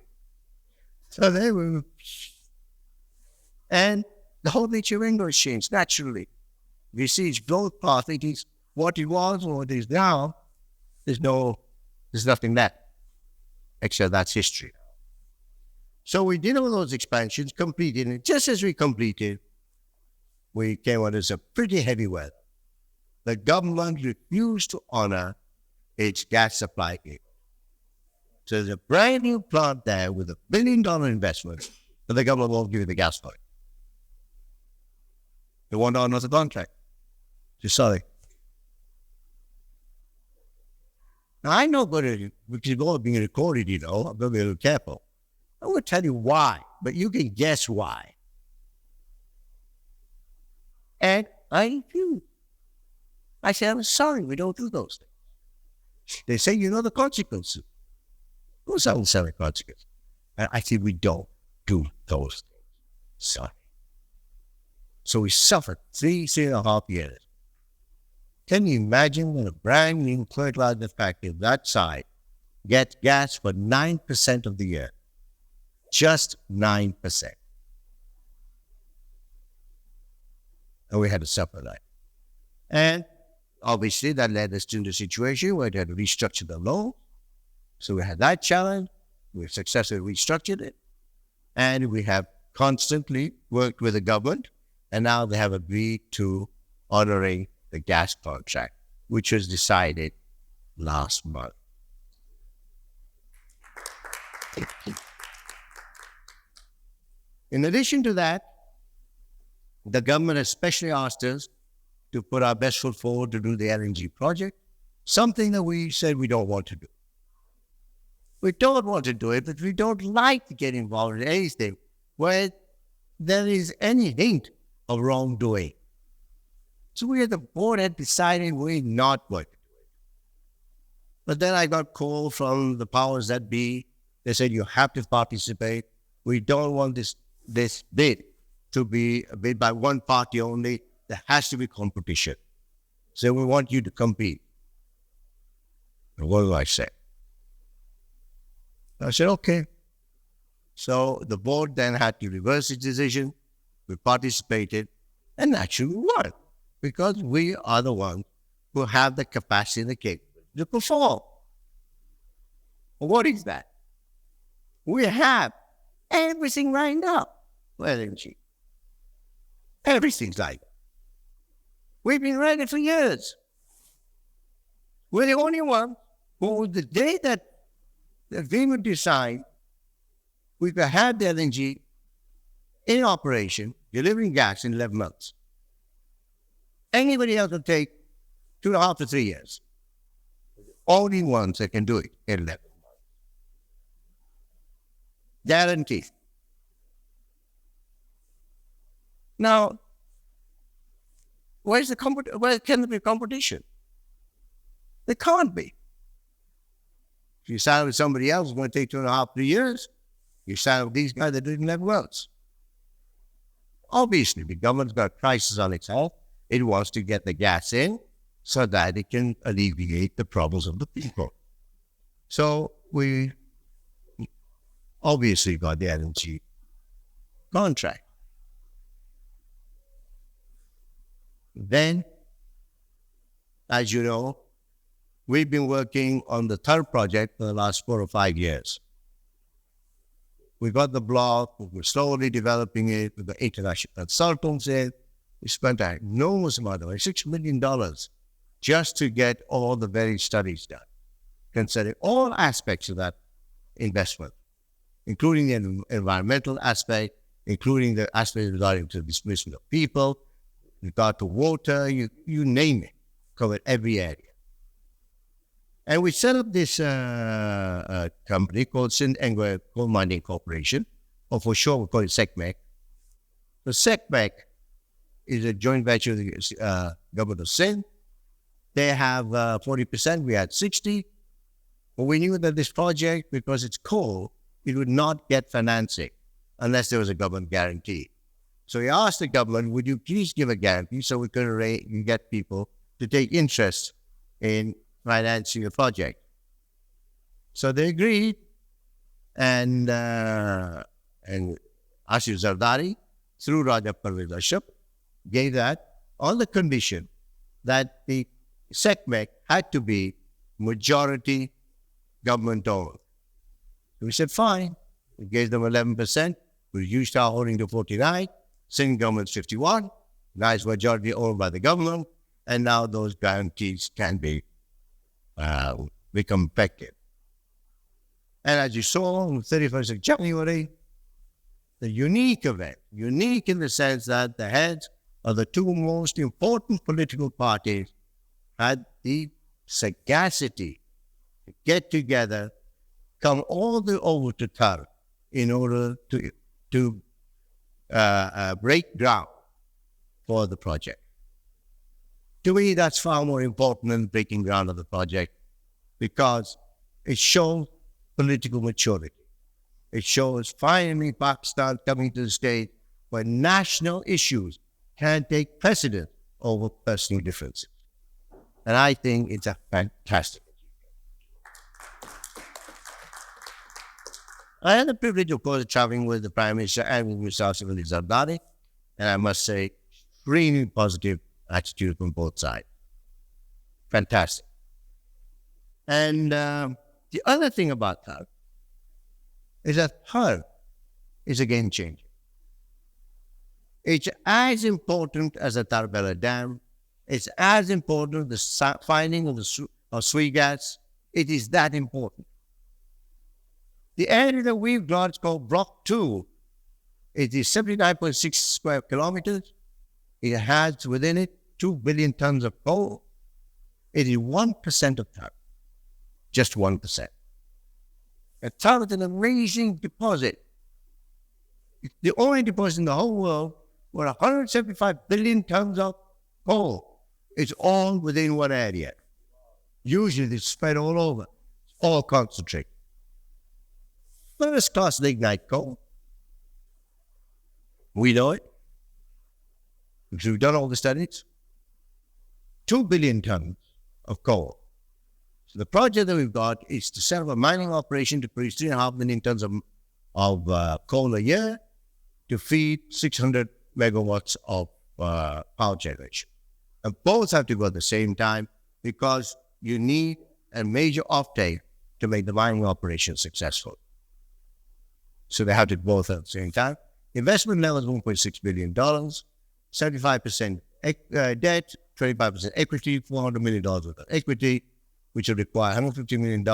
So there we were. And the whole nature of English changed naturally. We see its growth path. It is what it was or what it is now. There's nothing left, except that's history. So we did all those expansions, completed, and just as we completed, we came under some pretty heavy weather. The government refused to honor its gas supply agreement. So there's a brand new plant there with $1 billion investment, but the government won't give you the gas for it. They want another contract. Just sorry. Now, I know, but because it's all being recorded, I'm going to be a little careful. I won't tell you why, but you can guess why. And I refuse. I said, I'm sorry, we don't do those things. They say, the consequences. Of course, I will sell the consequences. And I said, we don't do those things. Sorry. So we suffered 3.5 years. Can you imagine when a brand new fertilizer factory of that size gets gas for 9% of the year? Just 9%. And we had to suffer that. And obviously that led us to the situation where they had to restructure the loan. So we had that challenge. We successfully restructured it. And we have constantly worked with the government. And now they have agreed to honoring the gas contract, which was decided last month. In addition to that, the government especially asked us to put our best foot forward to do the LNG project, something that we said we don't want to do. We don't want to do it, but we don't like to get involved in anything where there is any hint of wrongdoing. So we at the board had decided we're not going to do it. But then I got called from the powers that be. They said, you have to participate. We don't want this bid to be a bid by one party only. There has to be competition. So we want you to compete. And what do I say? I said, okay. So the board then had to reverse its decision. We participated and actually won because we are the ones who have the capacity and the capability to perform. What is that? We have everything lined up for LNG. Everything's lined up. We've been ready for years. We're the only one who, the day that the agreement is signed, we could have the LNG in operation, delivering gas in 11 months. Anybody else will take 2.5 to 3 years. Only ones that can do it in 11 months. Guaranteed. Now, where can there be competition? There can't be. If you sign with somebody else, it's going to take 2.5, 3 years. You sign with these guys that do it in 11 months. Obviously, the government's got a crisis on its hands. It wants to get the gas in so that it can alleviate the problems of the people. So we obviously got the LNG contract. Then, as you know, we've been working on the third project for the last 4 or 5 years. We got the block, we're slowly developing it with the international consultants in. We spent an enormous amount of money, $6 million, just to get all the various studies done, considering all aspects of that investment, including the environmental aspect, including the aspect regarding to the displacement of people, regard to water, you name it, covered every area. And we set up this company called Sindh Coal Mining Corporation, or for short we call it SECMEC. The SECMEC is a joint venture with the government of Sindh. They have 40%, we had 60%. But we knew that this project, because it's coal, it would not get financing unless there was a government guarantee. So we asked the government, would you please give a guarantee so we can get people to take interest in financing the project? So they agreed, and Asif Zardari, through Raja Parvez Ashraf, gave that on the condition that the SECMEC had to be majority government owned. So we said, fine. We gave them 11%. We reduced our holding to 49%. Sindh government's 51%. Now it's majority owned by the government. And now those guarantees can be become effective. And as you saw on the 31st of January, the unique event, unique in the sense that the heads of the two most important political parties had the sagacity to get together, come all the way over to Tar in order to break ground for the project. To me, that's far more important than breaking ground of the project because it shows political maturity. It shows finally Pakistan coming to the stage where national issues can take precedence over personal differences. And I think it's a fantastic achievement. I had the privilege, of course, of traveling with the Prime Minister and with Mr. Zardari, and I must say, extremely positive attitude from both sides. Fantastic. And the other thing about her is that her is a game changer. It's as important as the Tarbela Dam. It's as important as the finding of Sui gas. It is that important. The area that we've got is called Block 2. It is 79.6 square kilometers. It has within it 2 billion tons of coal. It is 1% of Tar. Just 1%. And Tar is an amazing deposit. It's the only deposit in the whole world where 175 billion tons of coal is all within one area. Usually it's spread all over. It's all concentrated. First class lignite coal. We know it. Because we've done all the studies. 2 billion tons of coal. So the project that we've got is to set up a mining operation to produce 3.5 million tons of coal a year to feed 600 megawatts of power generation. And both have to go at the same time because you need a major offtake to make the mining operation successful. So they have to both at the same time. Investment level is $1.6 billion, 75% debt, 25% equity, $400 million worth of equity, which will require $150 million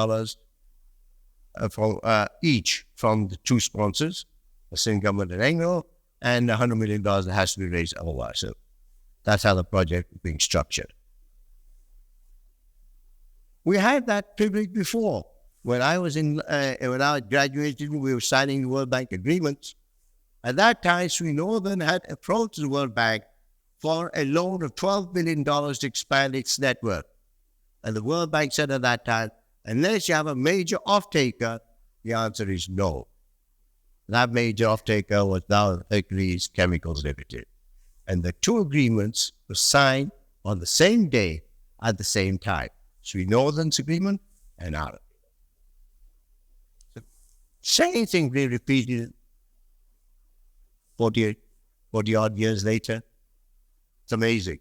from each from the two sponsors, the Sindh government and Anglo, and $100 million that has to be raised otherwise. So that's how the project is being structured. We had that privilege before. When I was when I graduated, we were signing the World Bank agreements. At that time, Sri Northern had approached the World Bank for a loan of $12 billion to expand its network. And the World Bank said at that time, unless you have a major off-taker, the answer is no. That major off-taker was now Hercules Chemicals Limited. And the two agreements were signed on the same day at the same time. Sri Northern's agreement and our agreement. The same thing we repeated 40 odd years later. It's amazing.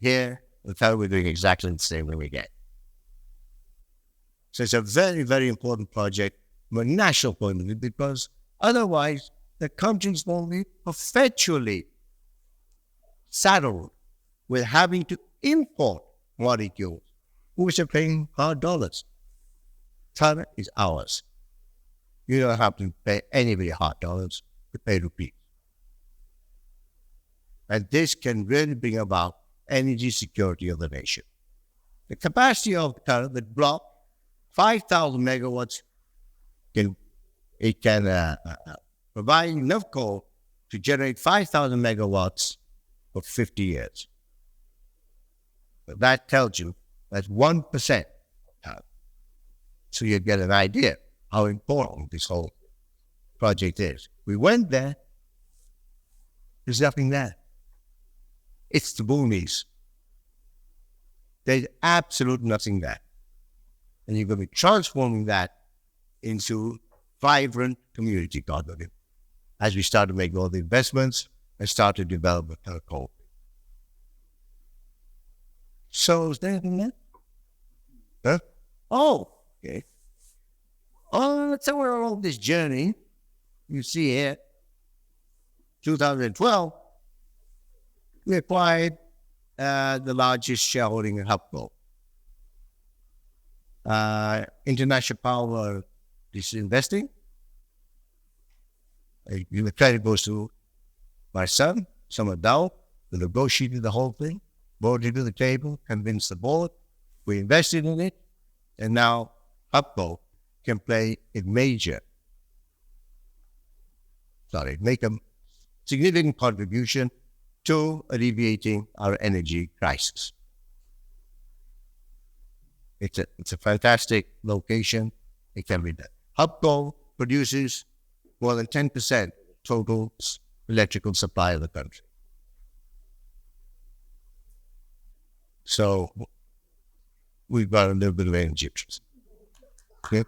Here, we felt we're doing exactly the same way again. So it's a very, very important project from a national point of view because otherwise the countries will be perpetually saddled with having to import molecules, which are paying hard dollars. China is ours. You don't have to pay anybody hard dollars to pay rupees. And this can really bring about energy security of the nation. The capacity of the block, 5,000 megawatts, can provide enough coal to generate 5,000 megawatts for 50 years. But that tells you that's 1%. So you get an idea how important this whole project is. We went there, there's nothing there. It's the boonies. There's absolute nothing there. And you're going to be transforming that into vibrant community gardening as we start to make all the investments and start to develop a coal. So is there anything there? Huh? Oh, okay. Oh, so we're on this journey. You see here, 2012, we acquired the largest shareholding in HUBCO. International Power is investing. The credit goes to my son, Hussain Dawood, We negotiated the whole thing, brought it to the table, convinced the board, we invested in it, and now Upco can play a make a significant contribution to alleviating our energy crisis. It's a fantastic location. It can be done. Upco produces more than 10% total electrical supply of the country. So we've got a little bit of energy issues. Okay.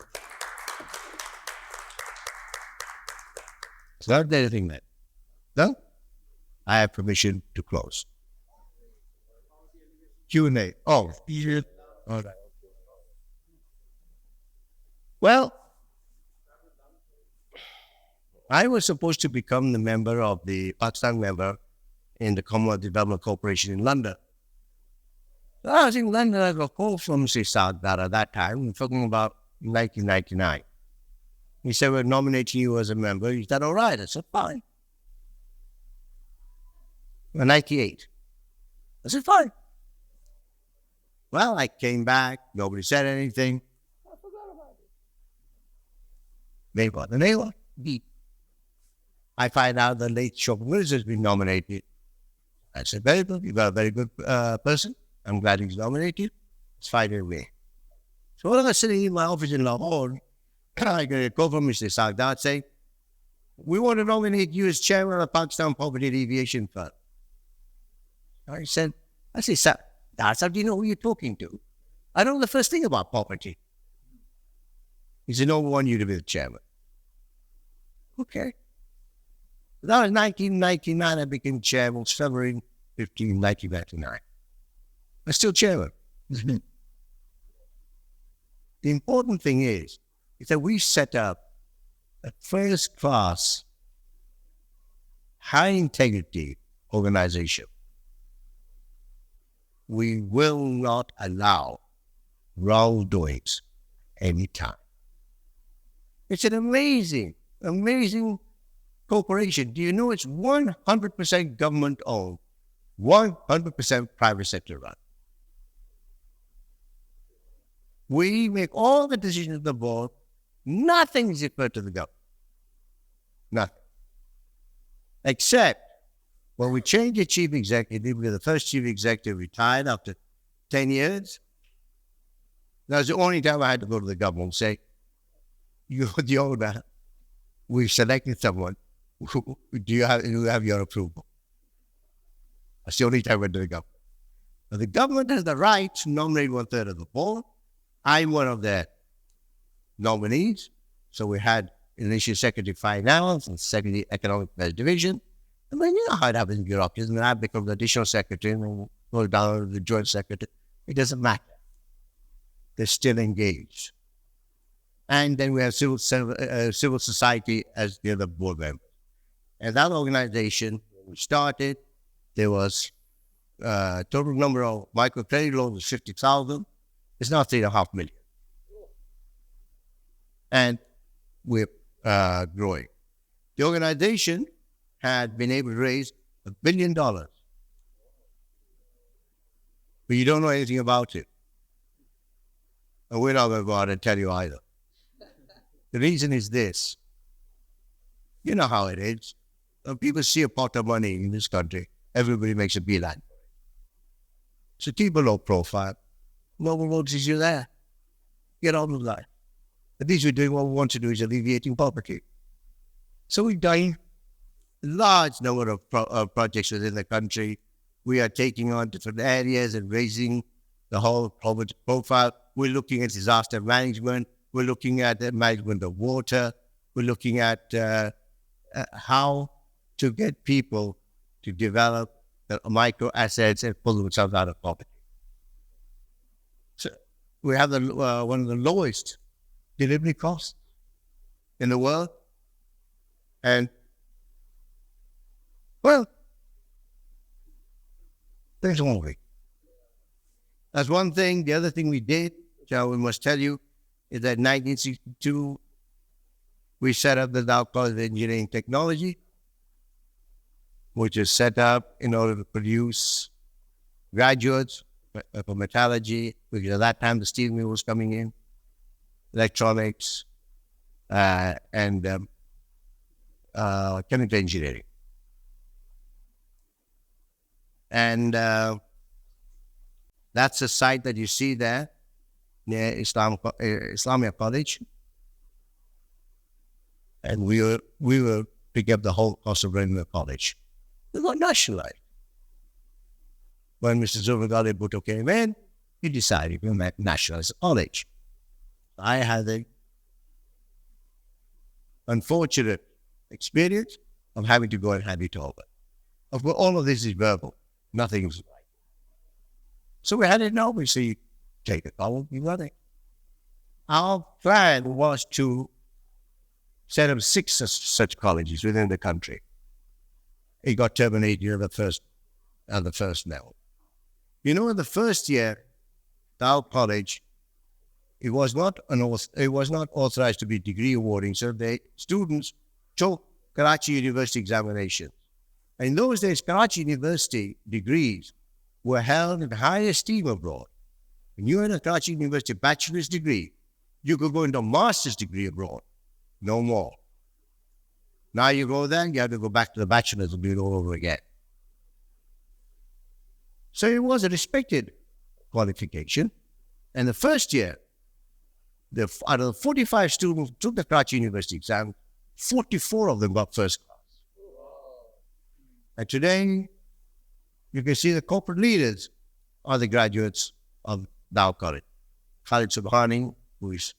Is that anything then? No? I have permission to close. Q&A. Oh, all right. Well, I was supposed to become the Pakistan member in the Commonwealth Development Corporation in London. I was in London. I got a call from Sadar at that time. We're talking about 1999. He said, we're nominating you as a member. Is that all right? I said, fine. 98. I said, fine. Well, I came back. Nobody said anything. I forgot about it. They were. I find out that late Shop Willis has been nominated. I said, very good. You've got a very good person. I'm glad he's nominated. It's fine with me. So when I was sitting in my office in Lahore, I get a call from Mr. Sagdat saying, we want to nominate you as chairman of the Pakistan Poverty Alleviation Fund. I said, sir, that's how do you know who you're talking to? I don't know the first thing about poverty. He said, no, we want you to be the chairman. Okay. That was 1999. I became chairman, February 15, 1999. I'm still chairman. The important thing is that we set up a first-class, high-integrity organization. We will not allow wrongdoings anytime. It's an amazing corporation. Do you know it's 100% government-owned, 100% private sector run? We make all the decisions of the board. Nothing is referred to the government. Nothing. Except when we changed the chief executive, the first chief executive retired after 10 years. That was the only time I had to go to the government and say, you're the owner. We've selected someone. Do you have your approval? That's the only time I went to the government. Now, the government has the right to nominate 1/3 of the board. I'm one of their nominees. So we had initial Secretary of Finance and Secretary Economic Affairs Division. And then you know how it happens in bureaucracies. And then I become the additional secretary and then go down to the joint secretary. It doesn't matter. They're still engaged. And then we have civil society as the other board members. And that organization, when we started, there was total number of microcredit loans was 50,000. It's now 3.5 million. And we're growing. The organization had been able to raise $1 billion. But you don't know anything about it. And we're not going to go out and tell you either. The reason is this. You know how it is. When people see a pot of money in this country, everybody makes a beeline. So keep a low profile. No one notices you there. Get on with life. At least we're doing what we want to do, is alleviating poverty. So we've done a large number of projects within the country. We are taking on different areas and raising the whole poverty profile. We're looking at disaster management. We're looking at the management of water. We're looking at how to get people to develop the micro assets and pull themselves out of poverty. So we have one of the lowest delivery costs in the world. And, well, things are moving. That's one thing. The other thing we did, which I must tell you, is that in 1962, we set up the Dow College of Engineering Technology. which is set up in order to produce graduates for metallurgy, because at that time the steel mill was coming in, electronics, and chemical engineering. And that's the site that you see there near Islamia College. And we will pick up the whole cost of running the college. We got nationalized. When Mr. Zulfikar Bhutto came in, he decided to nationalize the college. I had the unfortunate experience of having to go and hand it over. Of course, all of this is verbal. Nothing is right. So we had it over. So you take the college, you run it. Our plan was to set up 6 such colleges within the country. It got terminated at the first level. You know, in the first year, our college, it was not authorized to be degree awarding, so the students took Karachi University examinations. And in those days, Karachi University degrees were held in high esteem abroad. When you had a Karachi University bachelor's degree, you could go into a master's degree abroad. No more. Now you go there, you have to go back to the bachelor's and do it all over again. So it was a respected qualification. And the first year, out of the 45 students who took the Karachi University exam, 44 of them got first class. And today, you can see the corporate leaders are the graduates of Dow College. Khalid Subhani, who is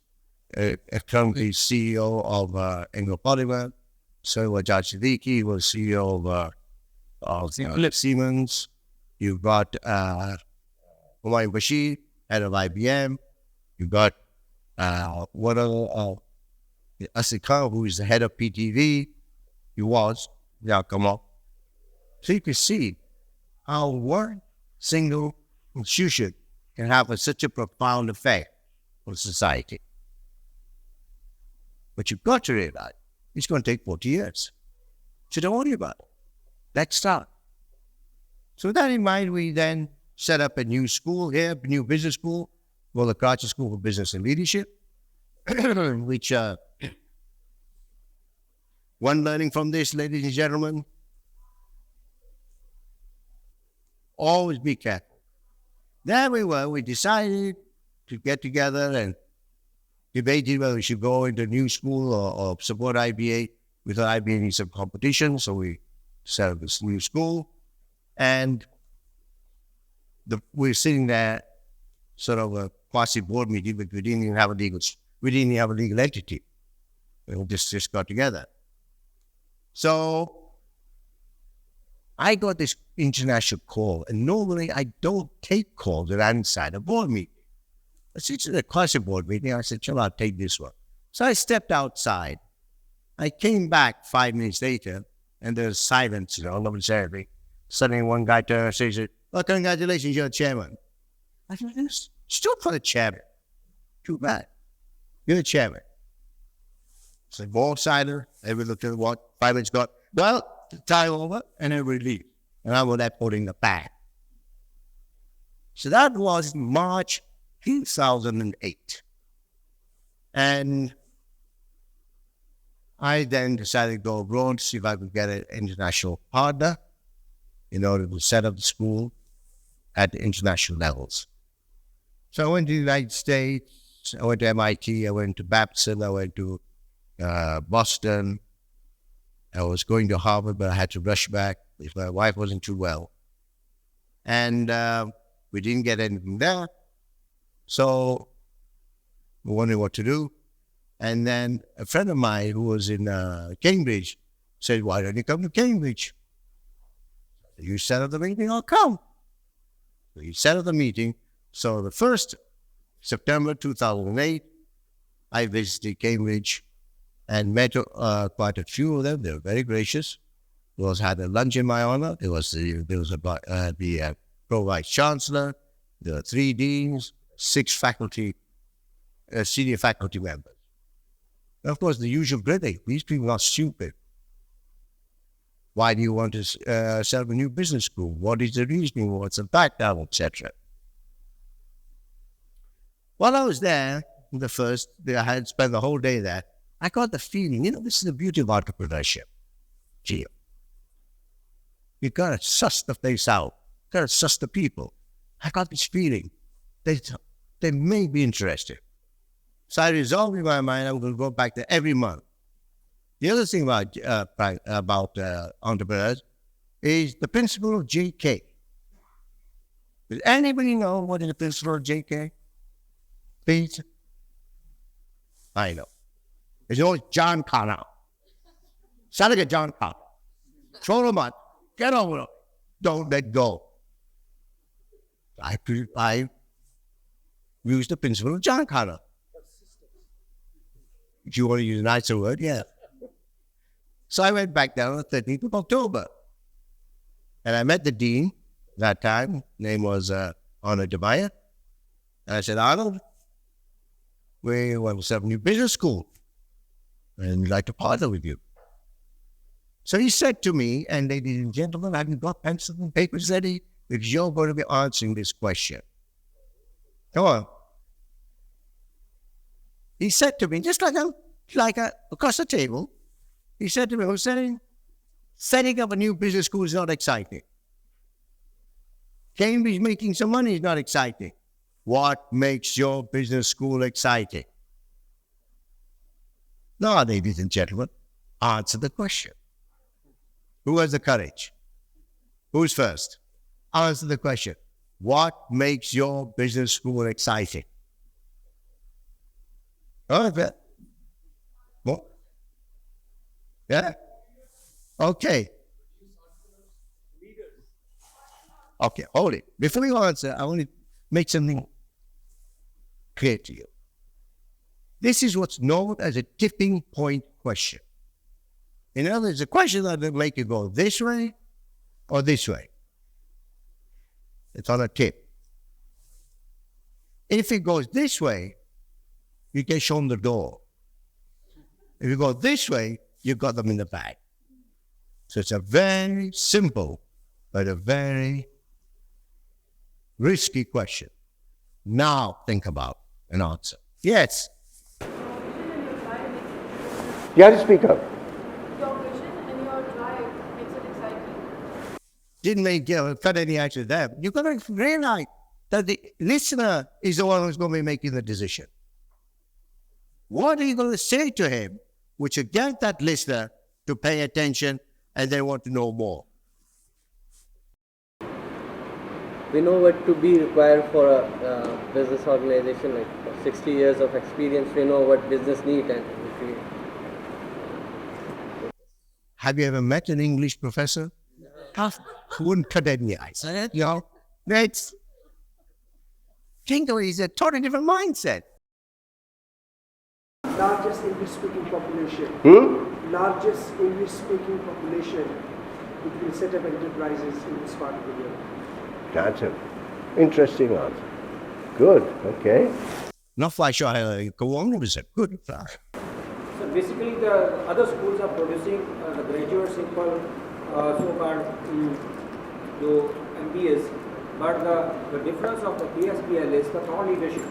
currently CEO of Engel Polymer. Wajad Siddiqui was CEO of Siemens. You've got Humayun Bashir, head of IBM. You've got Asif Khan, who is the head of PTV. He was, now come up. So you can see how one single institution can have such a profound effect on society. But you've got to realize it's going to take 40 years. So don't worry about it. Let's start. So with that in mind, we then set up a new school here, a new business school, called the Karachi School for Business and Leadership, which one learning from this, ladies and gentlemen, always be careful. There we were, we decided to get together and debated whether we should go into a new school or support IBA. We thought IBA needs some competition, so we set up this new school. And we're sitting there, sort of a quasi-board meeting, but we didn't even have a legal entity. We just got together. So I got this international call, and normally I don't take calls that are inside a board meeting. But since it's a quasi-board meeting, I said, "Shall I take this one?" So I stepped outside. I came back 5 minutes later, and there's silence, nobody said anything. Suddenly one guy turns and says, "Well, congratulations, you're the chairman." I said, "Still for the chairman. Too bad. You're the chairman." So more silent. Everybody looked at what 5 minutes got. Well, the time over, and everybody leave. And I was left holding the bag. So that was March 2008. And I then decided to go abroad to see if I could get an international partner in order to set up the school at the international levels. So I went to the United States, I went to MIT, I went to Babson, I went to Boston. I was going to Harvard, but I had to rush back because my wife wasn't too well. And we didn't get anything there. So we wondering what to do. And then a friend of mine who was in Cambridge said, "Why don't you come to Cambridge? You set up the meeting, I'll come." So he set up the meeting. So the 1st September 2008, I visited Cambridge and met quite a few of them. They were very gracious. We also had a lunch in my honor. There was the pro-vice chancellor, there were 3 deans, 6 faculty, senior faculty members. And of course, the usual gritty. These people are stupid. Why do you want to set up a new business school? What is the reasoning? What's the background, etc.? While I was there, I had spent the whole day there, I got the feeling, this is the beauty of entrepreneurship. Gee, you got to suss the place out. You got to suss the people. I got this feeling they may be interested. So I resolved in my mind I'm going to go back there every month. The other thing about entrepreneurs is the principle of JK. Does anybody know what is the principle of JK? Please? I know. It's always John Connor. Sound like a John Connor. Throw them out. Get over it. Don't let go. I use the principle of John Connor. If you want to use a nicer word, yeah. So I went back down on the 13th of October. And I met the dean that time. Name was Arnold Demaya. And I said, Arnold, we want to set up a new business school. And we'd like to partner with you. So he said to me, and ladies and gentlemen, have you got pencils and papers ready? Because you're going to be answering this question. Come on. He said to me, just like across the table, he said to me, Hussain, setting up a new business school is not exciting. Cambridge making some money is not exciting. What makes your business school exciting? Now, ladies and gentlemen, answer the question. Who has the courage? Who's first? Answer the question. What makes your business school exciting? All right, what? Yeah? Okay. Okay, hold it. Before you answer, I want to make something clear to you. This is what's known as a tipping point question. In other words, a question that will make you go this way or this way. It's on a tip. If it goes this way, you get shown the door. If you go this way, you got them in the bag. So it's a very simple, but a very risky question. Now think about an answer. Yes. You have to speak up. Your vision and your drive makes it exciting. Didn't make cut any action there. You've got to realize that the listener is the one who's going to be making the decision. What are you going to say to him which will get that listener to pay attention and they want to know more? We know what to be required for a business organization, like 60 years of experience. We know what business need, and have you ever met an English professor? Who wouldn't cut any eyes? That's think of it, it's a totally different mindset. Largest English-speaking population. Largest English-speaking population which will set up enterprises in this part of the world. That's an interesting answer. Good, okay. Not quite sure how go on with it. Good. So basically the other schools are producing the graduates in so-called MBAs, but the difference of the PSPL is the thought leadership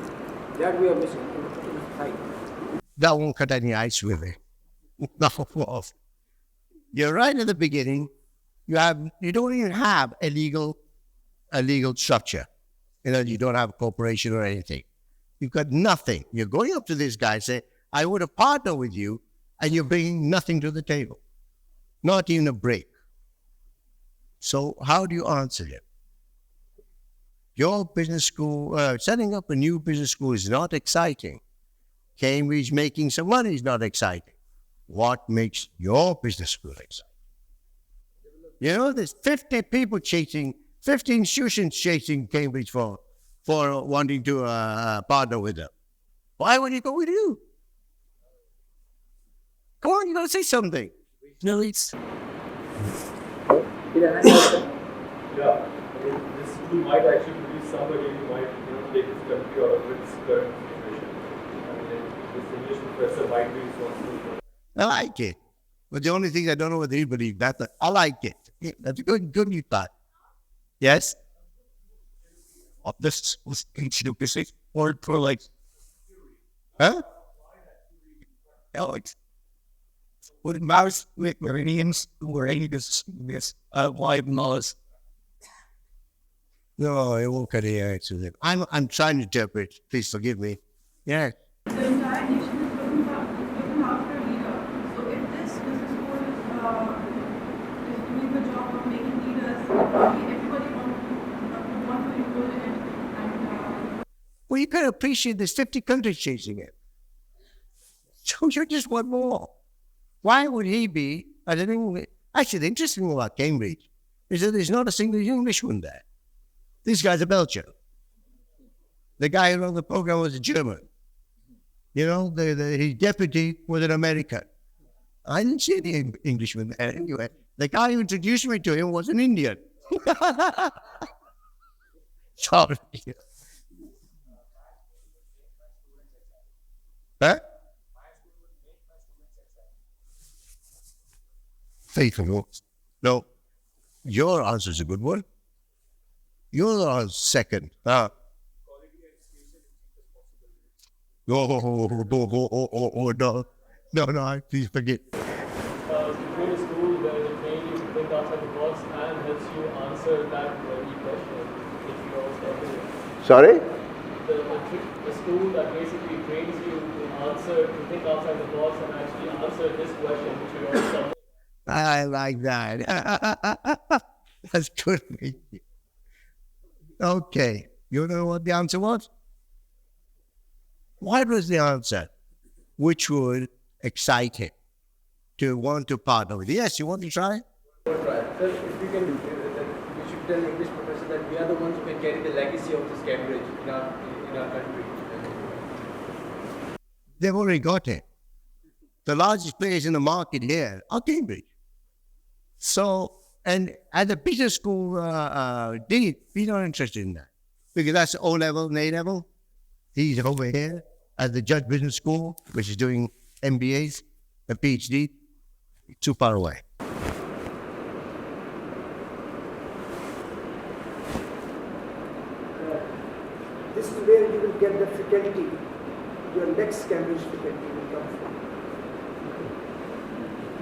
that we are missing in society. That won't cut any ice with it. No. You're right at the beginning. You don't even have a legal structure. You don't have a corporation or anything. You've got nothing. You're going up to this guy and say, I would have partnered with you, and you're bringing nothing to the table. Not even a break. So how do you answer him? Your business school, setting up a new business school is not exciting. Cambridge making some money is not exciting. What makes your business school exciting? There's 50 people 50 institutions chasing Cambridge for wanting to partner with them. Why would he go with you? Come on, you got to say something. No, it's... Yeah, this school might actually produce somebody who might take his country out of its current situation. This English professor might be responsible for it. I like it. But the only thing I don't know whether he believed that, but I like it. Yeah, that's a good new thought. Yes? Of this was word for like, huh? Alex. With mouse with meridians were this wide nose. No, it won't cut the answer them. I'm trying to interpret. Please forgive me. Yeah. The entire nation is looking after a leader. So if this business school is doing the job of making leaders, everybody would want to enroll in it. And Well, you can appreciate there's 50 countries chasing it. So you're just one more. Why would he be? I don't know. Actually, the interesting thing about Cambridge is that there's not a single Englishman there. These guys are Belgian. The guy who ran the program was a German. You know, his deputy was an American. I didn't see any Englishmen there anyway. The guy who introduced me to him was an Indian. Sorry. Huh? Faithful. No. Your answer is a good one. Your answer second. No, no, please forget. You go to school where they train you to think outside the box and helps you answer that very question if you also Sorry? the school that basically trains you to think outside the box and actually answer this question which we also. I like that. That's good. Okay. You know what the answer was? What was the answer? Which would excite him to want to partner with? Yes, you want to try? Sir, if you can, we should tell English professor that we are the ones who can carry the legacy of this Cambridge in our country. They've already got it. The largest players in the market here are Cambridge. So, and at the business school dean, he's not interested in that because that's O level and A level. He's over here at the Judge Business School, which is doing MBAs, a PhD, too far away. This is where you will get the faculty. Your next Cambridge faculty will come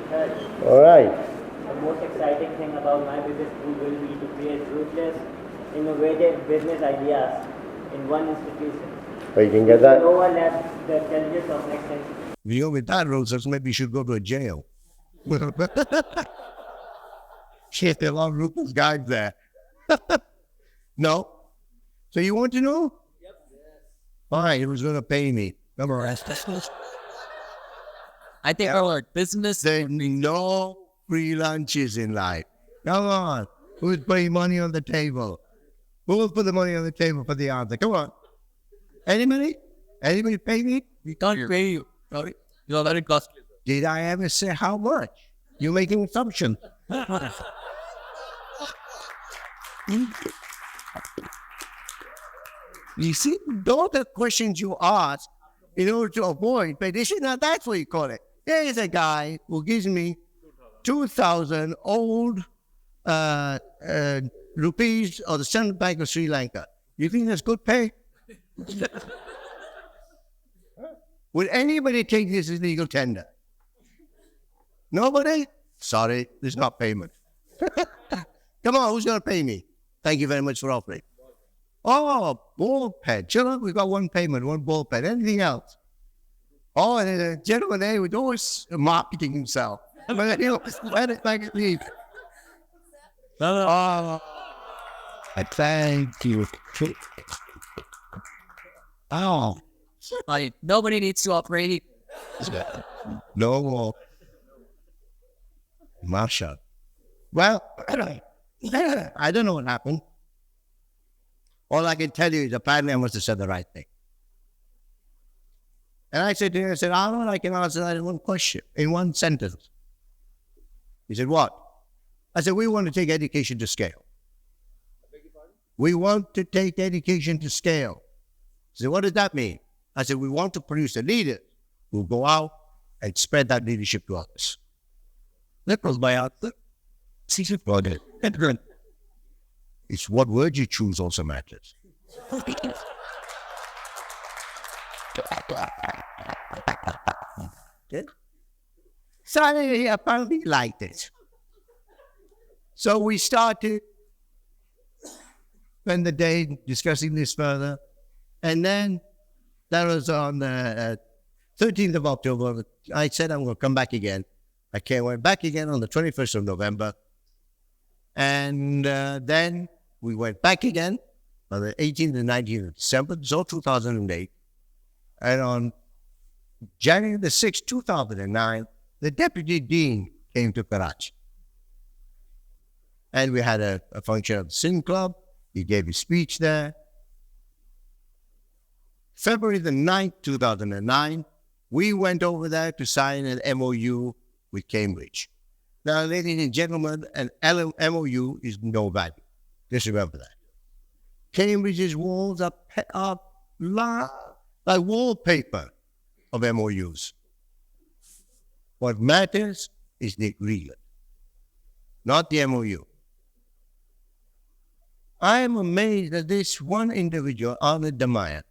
from. All right. The most exciting thing about my business school will be to create ruthless, innovative business ideas in one institution. Well, you can get that. Overlap the challenges of next century. If you go with that rule, maybe you should go to a jail. Shit, there are a lot of ruthless guys there. No? So you want to know? Yep. All right, who's going to pay me? Remember, I think our business. there's no free lunches in life. Come on. Who's putting money on the table? Who will put the money on the table for the answer? Come on. Anybody? Anybody pay me? We can't pay you. Sorry. You are very costly. Did I ever say how much? You're making assumptions. You see, those are questions you ask in order to avoid, but this is not, that's what you call it. There is a guy who gives me 2,000 old rupees of the Central Bank of Sri Lanka. You think that's good pay? Would anybody take this as legal tender? Nobody? Sorry, there's not payment. Come on, who's going to pay me? Thank you very much for offering. Oh, ball pen. Children, we've got one payment, one ball pen. Anything else? Oh, and there's a gentleman there who's always marketing himself. But he always let it like it leave. No. Oh, I thank you. Oh. Nobody needs to operate. No more. Masha. Well, I don't know what happened. All I can tell you is apparently I must have said the right thing. And I said to him, I can answer that in one question, in one sentence. He said, what? I said, we want to take education to scale. We want to take education to scale. He said, what does that mean? I said, we want to produce a leader who will go out and spread that leadership to others. That was my answer. Secret project. It's what word you choose also matters. So I apparently liked it. So we started spend the day discussing this further. And then that was on the 13th of October. I said I'm going to come back again. Went back again on the 21st of November. And then we went back again on the 18th and 19th of December, so 2008. And on January the 6th, 2009, the Deputy Dean came to Karachi. And we had a function at the Sin Club. He gave his speech there. February the 9th, 2009, we went over there to sign an MOU with Cambridge. Now, ladies and gentlemen, an MOU is no value. Just remember that. Cambridge's walls are like wallpaper of MOUs. What matters is the agreement, not the MOU. I am amazed that this one individual, Ahmed Damaya,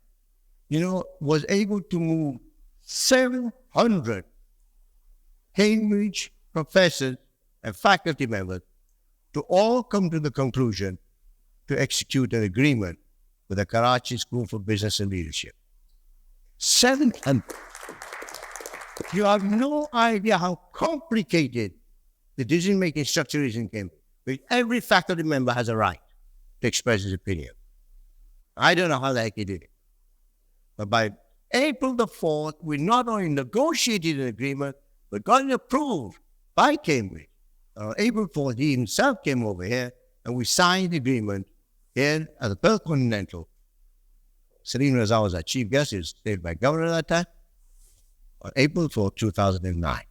was able to move 700 Cambridge professors and faculty members to all come to the conclusion to execute an agreement with the Karachi School for Business and Leadership. 700. You have no idea how complicated the decision-making structure is in Cambridge. But every faculty member has a right to express his opinion. I don't know how the heck he did it. But by April the 4th, we not only negotiated an agreement, but got it approved by Cambridge. On April 4th, he himself came over here, and we signed the agreement here at the Pearl Continental. Salim Raza was our chief guest. He was stayed by governor at that time. On April 4th, 2009.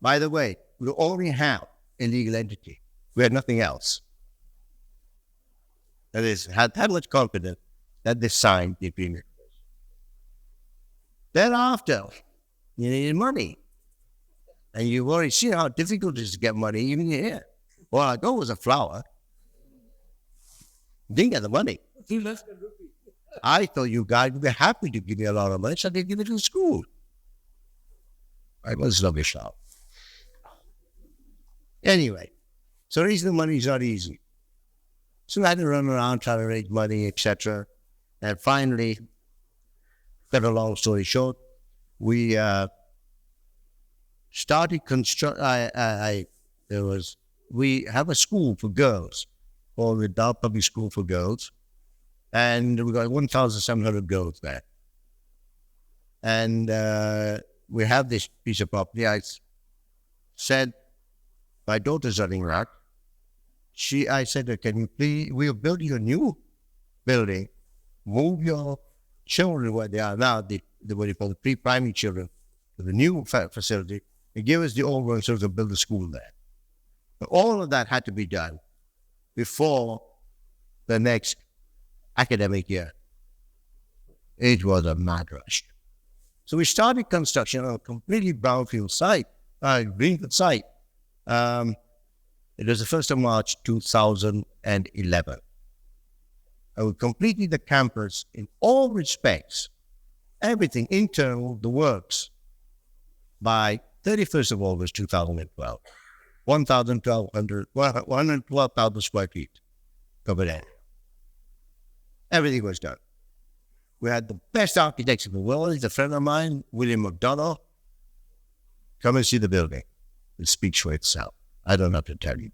By the way, we only have a legal entity. We had nothing else. That is, had that much confidence that they signed the agreement. Thereafter, you needed money. And you've already seen how difficult it is to get money even here. All I got was a flower. Didn't get the money. I thought you guys would be happy to give me a lot of money, so I could give it to the school. I was rubbish now. Anyway, so raising the money is not easy. So I had to run around trying to raise money, etc. And finally, cut a long story short, we started we have a school for girls, called the Dar Public School for Girls, and we got 1,700 girls there. And we have this piece of property. I said, my daughter's running around. I said, can you please, we are building a new building, move your children where they are now, what you call the pre-primary children, to the new facility, and give us the old one so to build a school there. But all of that had to be done before the next academic year. It was a mad rush. So we started construction on a completely brownfield site, greenfield site. It was the 1st of March, 2011. And we completed the campus in all respects, everything internal, the works, by 31st of August, 2012. 112,000 square feet covered area. Everything was done. We had the best architects in the world. He's a friend of mine, William McDonough. Come and see the building. It speaks for itself. I don't have to tell you.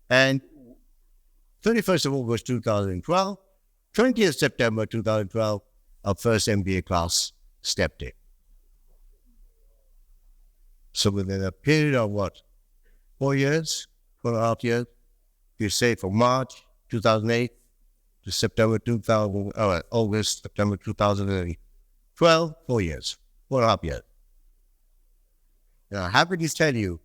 And 31st of August 2012, 20th September 2012, our first MBA class stepped in. So within a period of 4 years, 4.5 years, you say from March 2008 to August, September 2012, 4 years, 4.5 years. And I'm happy to tell you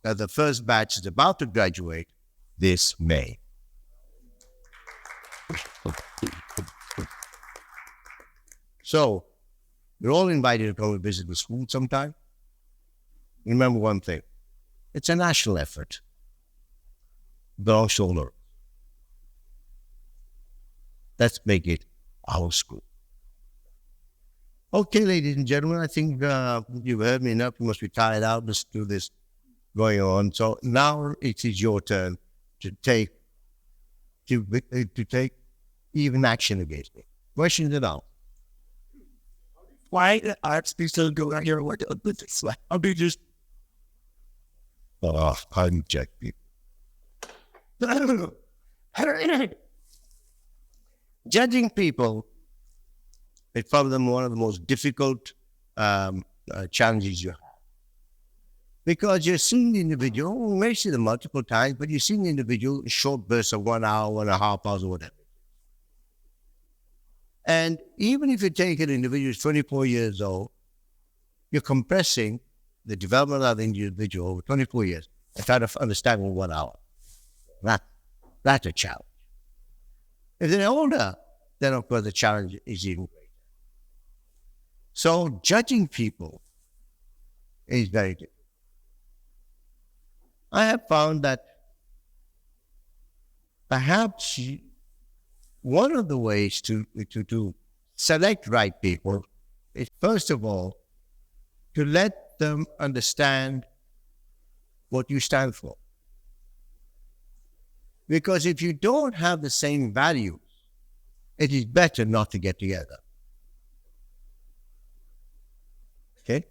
that the first batch is about to graduate this May. So, You're all invited to come and visit the school sometime. Remember one thing. It's a national effort. Belongs to all of us. Let's make it our school. Okay, ladies and gentlemen, I think you've heard me enough. You must be tired out. Let's do this going on. So now it is your turn to take even action against me. Questions at all? Why the arts people go out here what this way? I'll be just I'm check people. Judging people is probably one of the most difficult challenges you have. Because you're seeing the individual, you may see them multiple times, but you're seeing the individual in short bursts of 1 hour, 1.5 hours, or whatever. And even if you take an individual who's 24 years old, you're compressing the development of the individual over 24 years and try to understand in 1 hour. That's a challenge. If they're older, then of course the challenge is even greater. So judging people is very difficult. I have found that perhaps one of the ways to select right people is, first of all, to let them understand what you stand for. Because if you don't have the same values, it is better not to get together. Okay?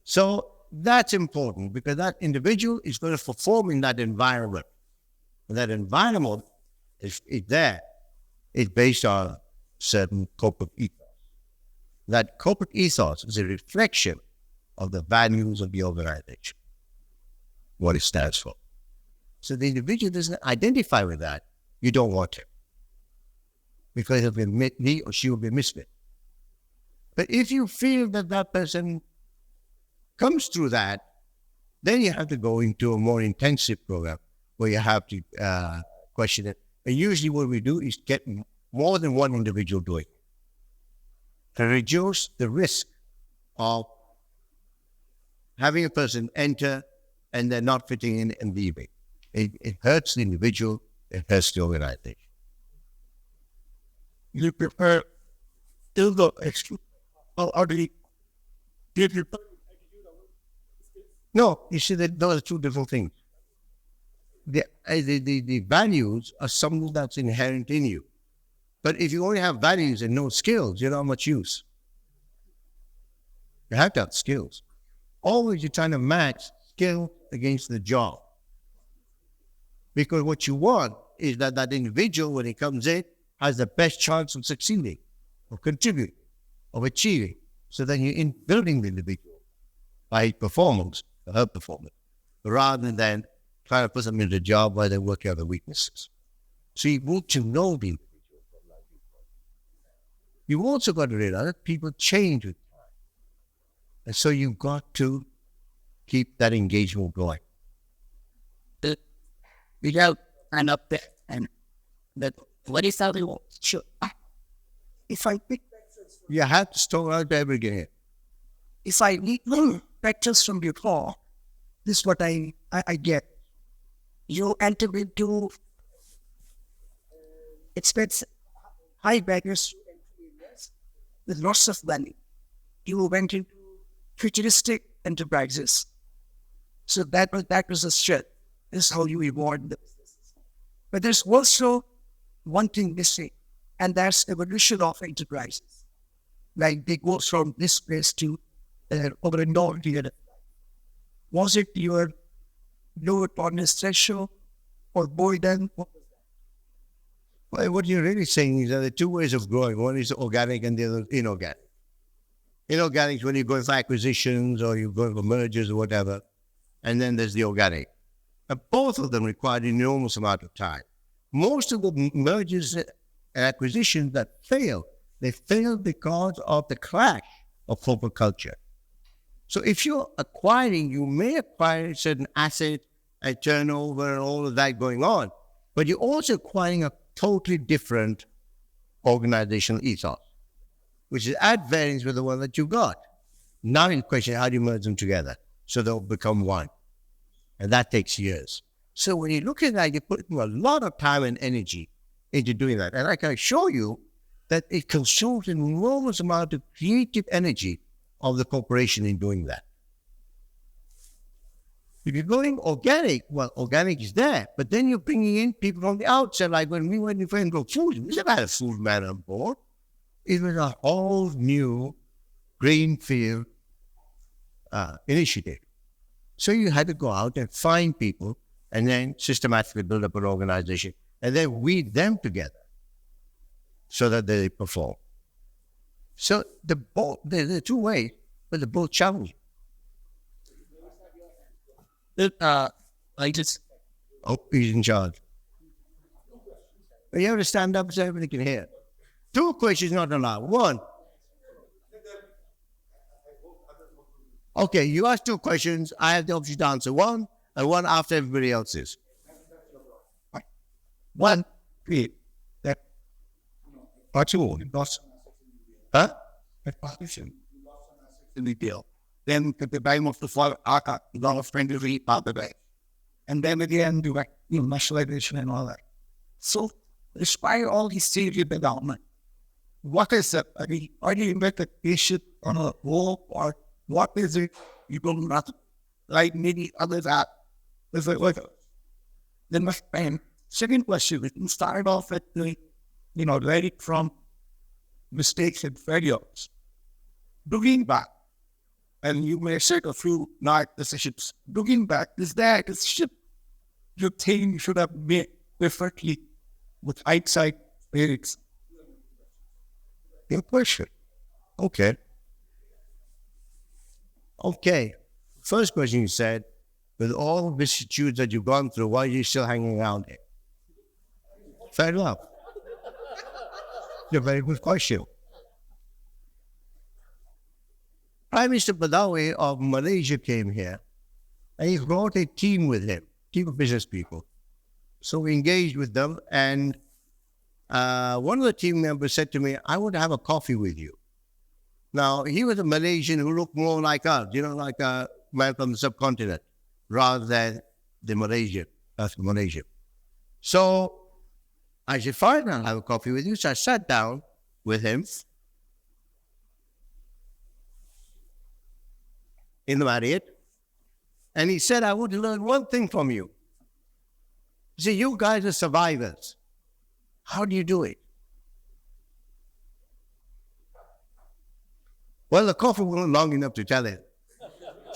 So that's important, because that individual is going to perform in that environment. And that environment is there. It's based on certain corporate ethos. That corporate ethos is a reflection of the values of the organization, what it stands for. So the individual doesn't identify with that, you don't want him, because he or she will be misfit. But if you feel that that person comes through that, then you have to go into a more intensive program where you have to question it. And usually what we do is get more than one individual doing it to reduce the risk of having a person enter and they're not fitting in and leaving. It hurts the individual, it hurts the organization. you prefer still the extra or do you give your No, you see, that those are two different things. The values are something that's inherent in you. But if you only have values and no skills, you're not much use. You have to have skills. Always you're trying to match skill against the job. Because what you want is that that individual, when he comes in, has the best chance of succeeding, of contributing, of achieving. So then you're in building the individual by his performance, or her performance, rather than trying to put them in the job where they work out the weaknesses. So you want to know the individual. You've also got to realize that people change with time. And so you've got to keep that engagement going. without and up there and that what is how they want? Sure. If I pick You have to start out every again. if I need pictures from before, this is what I get. You enter into expect high barriers with lots of value. You went into futuristic enterprises. So that was a strength. This is how you evolve the businesses. But there's also one thing missing, and that's evolution of enterprises. Like they go from this place to over a long period of time. Was it your lower tolerance threshold or more than what was that? Well, what you're really saying is that there are two ways of growing. One is organic and the other inorganic. Inorganic is when you're going for acquisitions or you're going for mergers or whatever. And then there's the organic. And both of them require an enormous amount of time. Most of the mergers and acquisitions that fail, they fail because of the clash of corporate culture. So if you're acquiring, you may acquire certain assets and turnover and all of that going on, but you're also acquiring a totally different organizational ethos. which is at variance with the one that you got. Now in question, how do you merge them together so they'll become one? And that takes years. So when you look at that, you put a lot of time and energy into doing that. And I can assure you that it consumes an enormous amount of creative energy of the corporation in doing that. If you're going organic, well, organic is there, but then you're bringing in people from the outside. Like when we went to Invenco Food, we never had a food man on board. It was a whole new greenfield initiative. So you had to go out and find people and then systematically build up an organization and then weed them together so that they perform. So there are two ways, but they're both challenging. He's in charge. But you have to stand up so everybody can hear. Two questions not allowed. One. Okay, you ask two questions. I have the option to answer one, and one after everybody else's. One. That. Huh? In the deal. Then at the time of the fall, I got a lot of friends to read about the day. And then again, do nationalization and all that. So, despite all these stages of development, what is it? I mean, are you investigation on a wall, or what is it you don't not like many others at? Is it like then my second question, we started off at the, learning from mistakes and failures. Looking back, and you may say a few night decisions. Looking back, is there a decision you think you should have made differently with hindsight experience? Good question. Okay. First question you said, with all the vicissitudes that you've gone through, why are you still hanging around here? Fair enough. It's a very good question. Prime Minister Badawi of Malaysia came here, and he brought a team with him, team of business people. So we engaged with them, and one of the team members said to me, I want to have a coffee with you. Now, he was a Malaysian who looked more like us, like a man from the subcontinent, rather than the Malaysian, Malaysia. So I said, fine, I'll have a coffee with you. So I sat down with him in the Marriott, and he said, I want to learn one thing from you. He said, you guys are survivors. How do you do it? Well, the coffee wasn't long enough to tell it.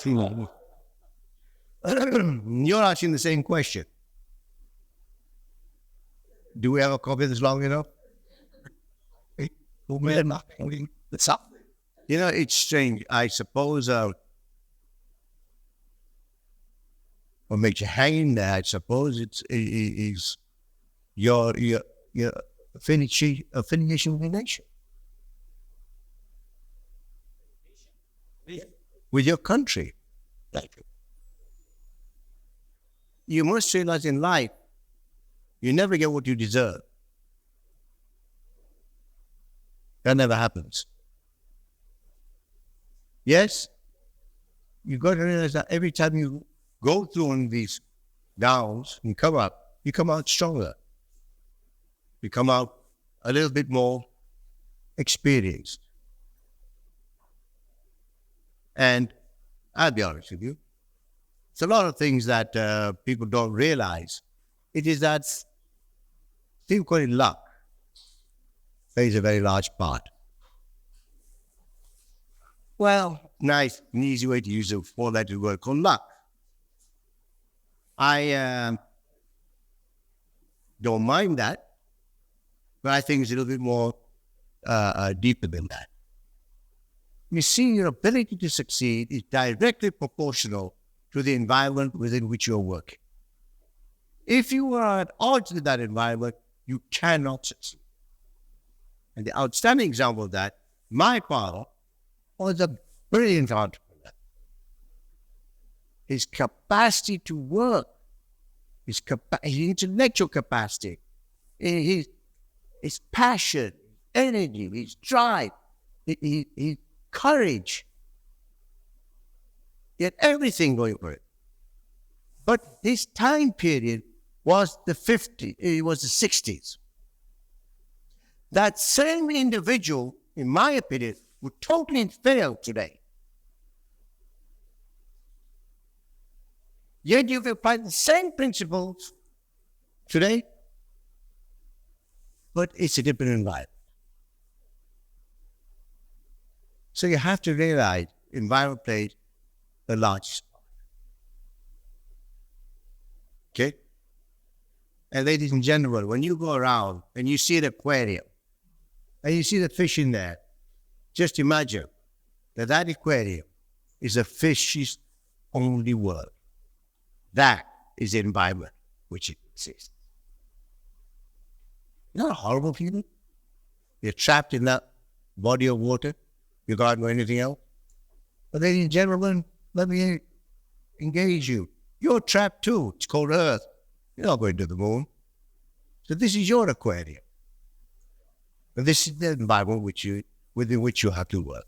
You're asking the same question. Do we have a coffee that's long enough? It's strange. I suppose what makes you hang in there, I suppose is your affiliation with the nation. With your country. You must realize in life, you never get what you deserve. That never happens. Yes? You've got to realize that every time you go through one of these downs and come up, you come out stronger. You come out a little bit more experienced. And I'll be honest with you, it's a lot of things that people don't realize. It is that people call it luck plays a very large part. Well, nice and easy way to use a four-letter word called luck. I don't mind that, but I think it's a little bit more deeper than that. You see, your ability to succeed is directly proportional to the environment within which you're working. If you are at odds with that environment, you cannot succeed. And the outstanding example of that, my father was a brilliant entrepreneur. His capacity to work, his intellectual capacity, his passion, energy, his drive, courage. He had everything going for it. But his time period was the 50s, it was the 60s. That same individual, in my opinion, would totally fail today. Yet you can apply the same principles today, but it's a different environment. So you have to realize environment plays a large part. Okay? And ladies and gentlemen, when you go around and you see an aquarium and you see the fish in there, just imagine that that aquarium is a fish's only world. That is the environment which it exists. Isn't that a horrible feeling? You're trapped in that body of water. You can't do anything else. But ladies and gentlemen, let me engage you. You're trapped too. It's called Earth. You're not going to the moon. So this is your aquarium. And this is the environment within which you have to work.